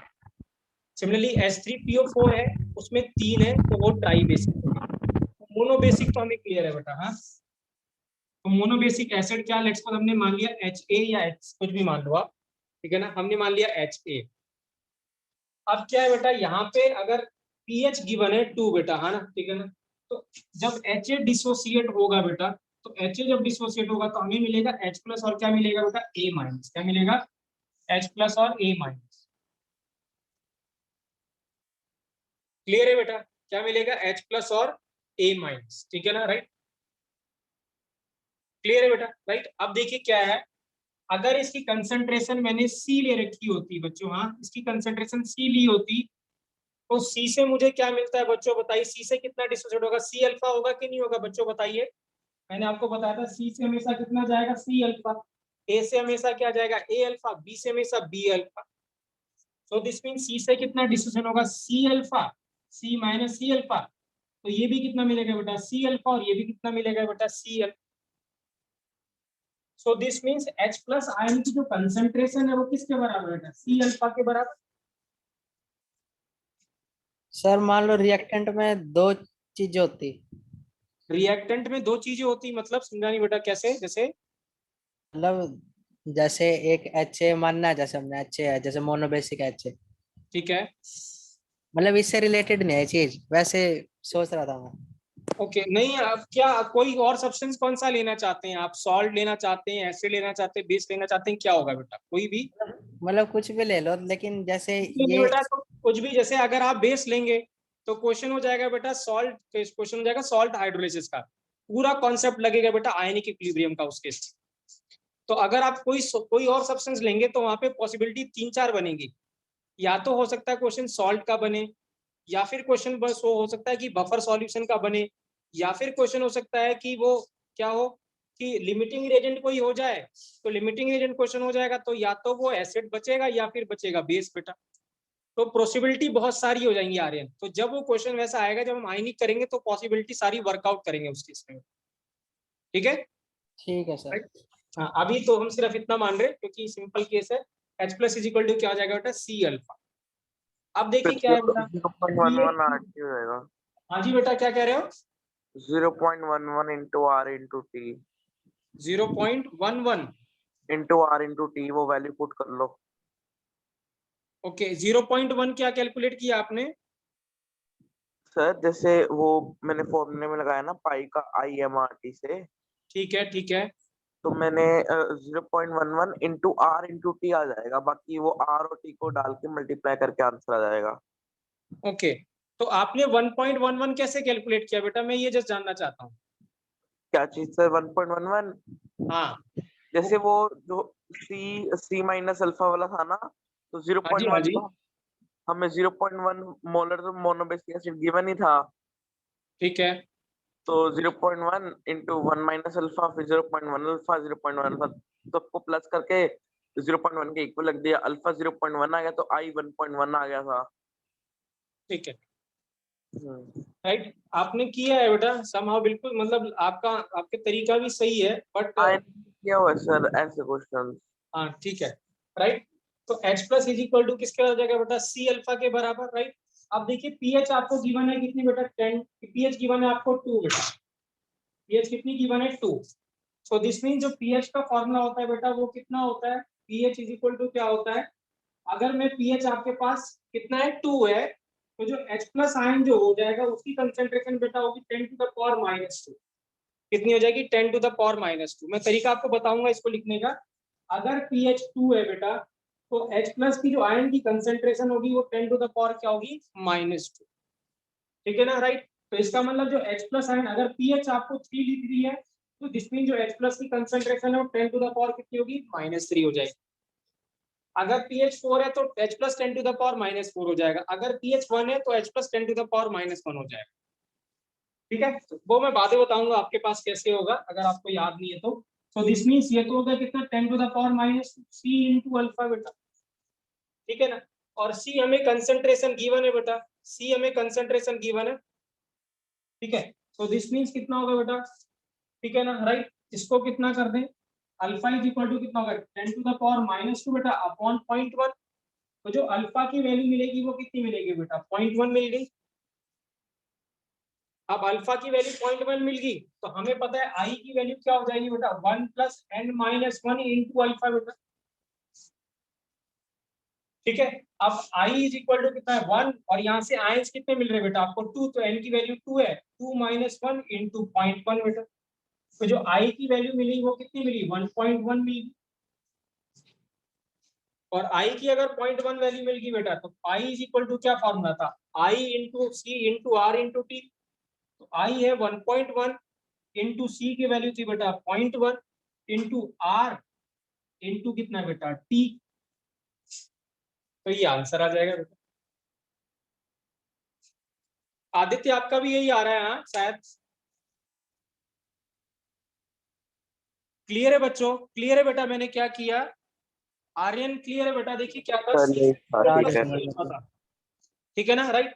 सिमिलरली H3PO4 है, उसमें 3 है तो वो ट्राई बेसिक हो गया। मोनोबेसिक तो हमें क्लियर है बेटा, हाँ। तो मोनोबेसिक एसिड क्या, लेट्स सपोज हमने मान लिया HA या H कुछ भी मान लो आप, ठीक है ना, हमने मान लिया HA। अब क्या है बेटा, यहाँ पे अगर pH गिवन है 2 बेटा, है ना, ठीक है ना। तो जब HA डिसोसिएट होगा बेटा, तो HA जब डिसोसिएट होगा तो हमें मिलेगा H प्लस और क्या मिलेगा बेटा, A माइनस। क्या मिलेगा, H प्लस और A माइनस। क्लियर है बेटा, क्या मिलेगा, H प्लस और A माइनस, ठीक है ना, राइट। क्लियर है बेटा, राइट। अब देखिए क्या है, अगर इसकी कंसंट्रेशन मैंने C ले रखी होती बच्चों, हाँ इसकी कंसंट्रेशन C ली होती, तो सी से मुझे क्या मिलता है बच्चों, बताइए सी से कितना डिसोसिएट होगा, सी अल्फा होगा कि नहीं होगा बच्चों बताइए। मैंने आपको बताया था सी से हमेशा कितना जाएगा, सी अल्फा। ए से हमेशा क्या जाएगा, ए अल्फा। बी से हमेशा B alpha. So this mean C से कितना डिसोसिएशन होगा, C alpha, C minus C alpha. तो ये भी कितना मिलेगा बेटा, सी अल्फा, और ये भी कितना मिलेगा बेटा, C alpha. So this means H plus ion की जो कंसंट्रेशन है वो किसके बराबर है, सी अल्फा के बराबर। सर मान लो रिएक्टेंट में दो चीजें होती, रिएक्टेंट में दो चीजें होती मतलब समझा नहीं बेटा, कैसे, जैसे मतलब जैसे एक HA मानना है, जैसे हमने HA है, जैसे मोनोबेसिक HA, ठीक है, मतलब इससे रिलेटेड नहीं है चीज, वैसे सोच रहा था मैं। ओके नहीं, अब क्या कोई और सब्सटेंस कौन सा लेना चाहते हैं आप, सॉल्ट लेना चाहते हैं, एसिड लेना चाहते हैं, बेस लेना चाहते हैं, क्या होगा बेटा, कोई भी मतलब कुछ भी ले लो, लेकिन जैसे नहीं ये बेटा, तो कुछ भी, जैसे अगर आप बेस लेंगे तो क्वेश्चन हो जाएगा बेटा सॉल्ट, क्वेश्चन हो जाएगा सॉल्ट हाइड्रोलिसिस का, पूरा कॉन्सेप्ट लगेगा बेटा आयनिक इक्विलिब्रियम का उसके। तो अगर आप कोई और सब्सटेंस लेंगे तो वहां पे पॉसिबिलिटी 3-4 बनेगी, या तो हो सकता है क्वेश्चन सॉल्ट का बने, या फिर क्वेश्चन बस वो हो सकता है कि बफर सॉल्यूशन का बने, या फिर क्वेश्चन हो सकता है कि वो क्या हो कि लिमिटिंग रिएजेंट कोई हो जाए, तो लिमिटिंग रिएजेंट क्वेश्चन हो जाएगा तो या तो वो एसिड बचेगा या फिर बचेगा बेस बेटा। तो पॉसिबिलिटी बहुत सारी हो जाएंगी आर्यन, तो जब वो क्वेश्चन वैसा आएगा जब हम आयनिक करेंगे तो पॉसिबिलिटी सारी वर्कआउट करेंगे उसके इसमें, ठीक है। ठीक है सर। हाँ, अभी तो हम सिर्फ इतना मान रहे क्योंकि सिंपल केस है। H plus is equal to क्या हो जाएगा बेटा, सी अल्फा। अब देखिए फिर क्या है बेटा, 0.11 RT हो जाएगा, हाँ जी बेटा क्या कह रहे हो, 0.11 into R into T 0.11, into R into T, वो वैल्यू पुट कर लो। ओके 0.1 क्या कैलकुलेट किया आपने, सर जैसे वो मैंने फॉर्मूले में लगाया ना पाई का IMRT से, ठीक है ठीक है, तो मैंने 0.11 इंटू R इंटू टी आ जाएगा, बाकी वो R और T को डाल के मल्टीप्लाई करके आंसर आ जाएगा। ओके। तो आपने 1.11 कैसे कैलकुलेट किया बेटा, मैं ये जस्ट जानना चाहता हूँ। क्या चीज सर 1.11? हाँ जैसे वो जो C माइनस अल्फा वाला था ना, तो हाँ जी हाँ 0.1 जी, तो हमें 0.1 मोलर तो मोनोबेसिक एसिड गिवन ही था, ठीक है, तो 0.1 इंटू 1 माइनस अल्फा, फिर 0.1 अल्फा, 0.1 अल्फा, सबको प्लस करके 0.1 के इक्वल रख दिया, अल्फा 0.1 आ गया तो I 1.1 आ गया था। ठीक है, राइट, आपने किया है बेटा समहाउ, बिल्कुल मतलब आपका, आपके तरीका भी सही है, बट हाँ किया हुआ है सर ऐसे क्वेश्चन। हाँ ठीक है, राइट। तो H plus is equal to किसके हो जाएगा बेटा, सी अल्फा के बराबर, राइट। अब देखिए पीएच आपको गिवन है कितनी बेटा, 10, पीएच गिवन है आपको 2 बेटा, पीएच कितनी गिवन है 2। सो दिस मीन जो पीएच का फॉर्मूला होता है बेटा वो कितना होता है, पीएच इज इक्वल टू क्या होता है, अगर मैं पीएच आपके पास कितना है 2 है, तो जो H प्लस आयन जो हो जाएगा उसकी कंसेंट्रेशन बेटा होगी 10 टू द पावर -2, कितनी हो जाएगी 10 टू द पावर -2। मैं तरीका आपको बताऊंगा इसको लिखने का। अगर पीएच 2 है बेटा तो H प्लस की जो आयन की कंसेंट्रेशन होगी वो 10 टू द पावर क्या होगी, -2, ठीक है ना, राइट। तो इसका मतलब जो H प्लस आयन, अगर पीएच आपको 3 लिख रही है तो दिस मीन जो H प्लस की कंसेंट्रेशन है वो 10 टू द पावर कितनी होगी, -3 हो जाएगी। अगर pH 4 है तो H plus 10 to the power -4 हो जाएगा, अगर pH 1 है तो H plus 10 to the power -1 हो जाएगा, ठीक है। तो वो मैं बाद में बताऊंगा आपके पास कैसे होगा अगर आपको याद नहीं है तो। सो दिस मींस ये तो होगा कितना 10 to the power -3 into alpha बेटा, ठीक है ना। और C हमें कंसंट्रेशन गिवन है बेटा, C हमें कंसंट्रेशन गिवन है, ठीक है। सो दिस मींस कितना होगा बेटा, ठीक है ना, राइट। इसको कितना कर दें, अल्फा इज इक्वल टू कितना होगा 10 टू द पावर -2 बेटा अपॉन 0.1। तो जो अल्फा की वैल्यू मिलेगी वो कितनी मिलेगी बेटा, 0.1 मिल गई। अब अल्फा की वैल्यू 0.1 मिल गई तो हमें पता है आई की वैल्यू क्या हो जाएगी बेटा, 1 प्लस n-1 इंटू अल्फा बेटा, ठीक है। अब आई इज इक्वल टू कितना है 1, और यहाँ से आयंस कितने मिल रहे हैं बेटा आपको 2, तो n की वैल्यू 2 है, 2 - 1 इंटू 0.1 बेटा। तो जो आई की वैल्यू मिली वो कितनी मिली, 1.1 मिली। और आई की अगर 0.1 वैल्यू मिल गई बेटा तो आई इज इक्वल टू क्या फॉर्मूला था, I into C into R into T. तो आई है 1.1 इंटू सी की वैल्यू थी बेटा 0.1 इंटू आर इंटू कितना बेटा टी। तो ये आंसर आ जाएगा बेटा। आदित्य आपका भी यही आ रहा है? हाँ शायद। क्लियर है बच्चों? क्लियर है बेटा मैंने क्या किया? आर्यन क्लियर है बेटा? देखिए क्या था, सर, यही था, हाँ, ठीक है। समझ गया। था, ठीक है ना, राइट।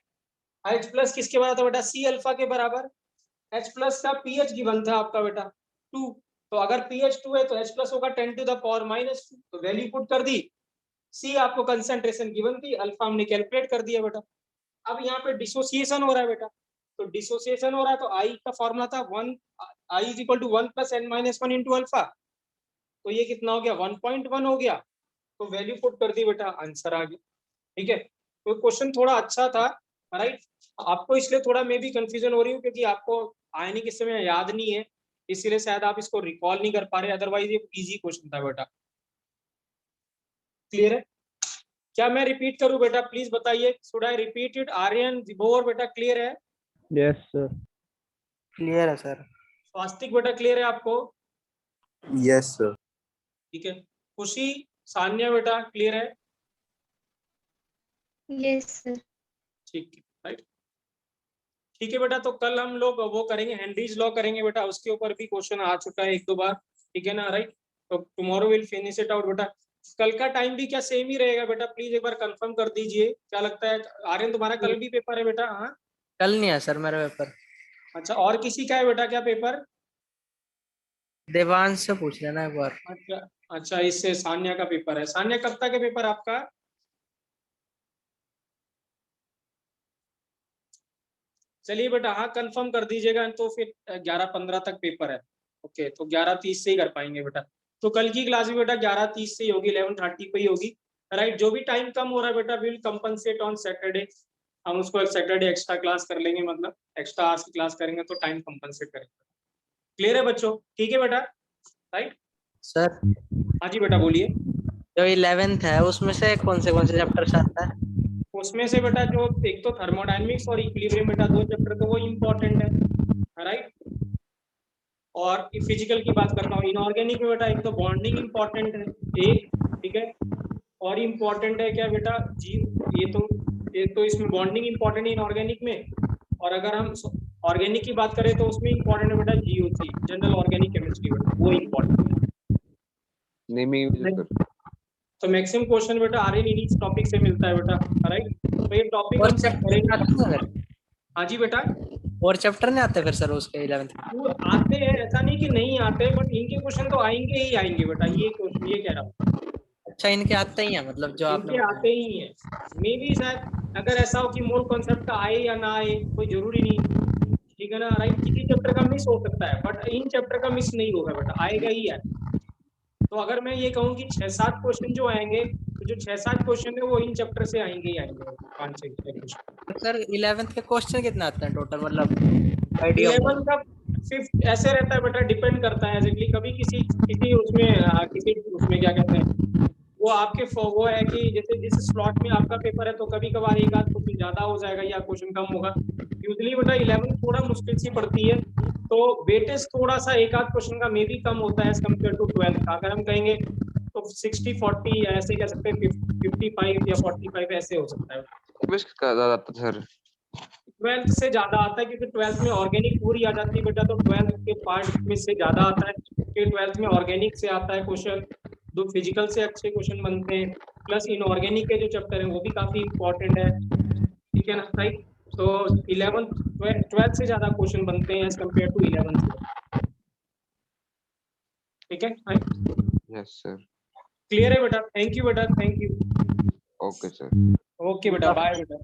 H प्लस किसके बराबर था बेटा? सी अल्फा के बराबर। H प्लस का पीएच गिवन था आपका बेटा 2, तो अगर पीएच 2 है तो H प्लस होगा 10 टू द पावर -2, तो वैल्यू पुट कर दी। सी आपको कंसंट्रेशन गिवन थी, अल्फा हमने कैलकुलेट कर दिया बेटा। अब यहाँ पे डिसोसिएशन हो रहा है बेटा, तो डिसोसिएशन हो रहा है तो आई का फॉर्मूला था 1 I is equal to 1 plus n minus 1 into alpha, तो ये कितना हो गया? 1.1 हो गया, तो वैल्यू पुट कर दी बेटा, आंसर आ गया। ठीक है, तो क्वेश्चन थोड़ा अच्छा था, राइट। आपको इसलिए थोड़ा मे भी कंफ्यूजन हो रही हूँ क्योंकि आपको आयनिक इस समय याद नहीं है, इसीलिए शायद आप इसको रिकॉल नहीं कर पा रहे, अदरवाइज ये इजी क्वेश्चन था बेटा। क्लियर है? क्या मैं रिपीट करूं बेटा? प्लीज बताइए, should I repeat it? Aryan, दिबोर बेटा क्लियर है? Yes sir. क्लियर है सर। स्वास्तिक बेटा क्लियर है आपको? Yes, sir. ठीक है। खुशी, सान्या बेटा क्लियर है? Yes sir. ठीक है, राइट। ठीक है बेटा, तो कल हम लोग वो करेंगे, हेनरीज लॉ करेंगे बेटा, उसके ऊपर भी क्वेश्चन आ चुका है 1-2 बार, ठीक है ना, राइट। तो tomorrow will finish it out बेटा। कल का टाइम भी क्या सेम ही रहेगा बेटा? प्लीज एक बार कंफर्म कर दीजिए, क्या लगता है? आर्यन तुम्हारा कल भी पेपर है बेटा? हाँ, कल नहीं है सर मेरा पेपर। अच्छा, और किसी का है बेटा क्या पेपर? देवांश से पूछ लेना एक बार। अच्छा अच्छा, इससे सान्या का पेपर है। सान्या कब तक है पेपर आपका? चलिए बेटा, हाँ कंफर्म कर दीजिएगा, तो फिर 11:15 तक पेपर है। ओके, तो 11:30 से ही कर पाएंगे बेटा। तो कल की क्लास भी बेटा 11:30 से ही होगी, 11:30 पे ही होगी, राइट। जो भी टाइम कम हो रहा है बेटा, विल कंपनसेट ऑन सैटरडे, हम उसको एक सैटरडे एक्स्ट्रा क्लास कर लेंगे, मतलब एक्स्ट्रा आवर्स की क्लास करेंगे तो टाइम कंपनसेट करेंगे। क्लियर है बच्चों? ठीक है बेटा, राइट। सर हाँ जी बेटा बोलिए। जो 11th है उसमें से कौन से चैप्टर से आता है? उसमें से बेटा जो एक तो थर्मोडायनेमिक्स और इक्विलिब्रियम बेटा, 2 चैप्टर तो वो इम्पोर्टेंट है, राइट। और फिजिकल की बात करता हूँ, इनऑर्गेनिक में बेटा एक तो बॉन्डिंग इंपॉर्टेंट है, एक, ठीक है, और इम्पोर्टेंट है क्या बेटा जी, ये तो इसमें बॉन्डिंग इंपॉर्टेंट है इनऑर्गेनिक में। और अगर हम ऑर्गेनिक की बात करें तो उसमें इंपॉर्टेंट है बेटा GOC, जनरल ऑर्गेनिक केमिस्ट्री बेटा, वो इम्पोर्टेंट है। नेमिंग तो मैक्सिमम क्वेश्चन बेटा आर्यन इन्हीं टॉपिक से मिलता है बेटा, राइट। तो ये टॉपिक और हम सब चैप्टर करेंगे। हाँ जी बेटा, और चैप्टर नहीं आते फिर सर उसके 11th में? वो आते हैं, ऐसा नहीं कि नहीं आते, बट इनके क्वेश्चन तो आएंगे ही आएंगे बेटा, ये क्वेश्चन ये कह रहा हूँ, अच्छा इनके आते ही हैं, मतलब जो आपने इनके आते ही हैं। मे बी शायद अगर ऐसा हो कि मोल कॉन्सेप्ट का आए या ना आए, कोई जरूरी नहीं, ठीक है ना, राइट। किसी चैप्टर का मिस हो सकता है, बट इन चैप्टर का मिस नहीं होगा बेटा, आएगा ही है। तो अगर मैं ये कहूँ कि 6-7 क्वेश्चन जो आएंगे, तो जो 6-7 क्वेश्चन है वो इन चैप्टर से आएंगे ही आएंगे, 5-6 क्वेश्चन। सर 11th के क्वेश्चन कितने आते हैं टोटल, मतलब आइडिया? 11 का 5th ऐसे रहता है बेटा, डिपेंड करता है एग्जैक्टली, कभी किसी उसमें क्या कहते हैं, वो आपके वो है कि जैसे जिस स्लॉट में आपका पेपर है तो कभी कभार एक आध क्वेश्चन ज्यादा हो जाएगा या क्वेश्चन कम होगा। यूजली बेटा 11 थोड़ा मुश्किल सी पड़ती है, तो वेटेज थोड़ा सा एक आध क्वेश्चन का मे भी कम होता है एज कम्पेयर टू 12 का। अगर हम कहेंगे तो 60-40 ऐसे कह सकते हैं, 55 या 45 ऐसे हो सकता है। का ज्यादा आता है सर? 12th से ज्यादा आता है क्योंकि 12th में ऑर्गेनिक पूरी आ जाती है बेटा, तो 12th के पार्ट में से ज्यादा आता है, क्योंकि 12th में ऑर्गेनिक से आता है क्वेश्चन, दो फिजिकल से अच्छे क्वेश्चन बनते हैं, प्लस इनऑर्गेनिक के जो चैप्टर है वो भी काफी इंपॉर्टेंट है, ठीक है ना, राइट। तो 12th से ज्यादा क्वेश्चन बनते हैं एज कम्पेयर टू 11th से, ठीक है, यस सर। क्लियर है बेटा? थैंक यू बेटा, thank you. Okay sir. Okay बेटा, बाय बेटा।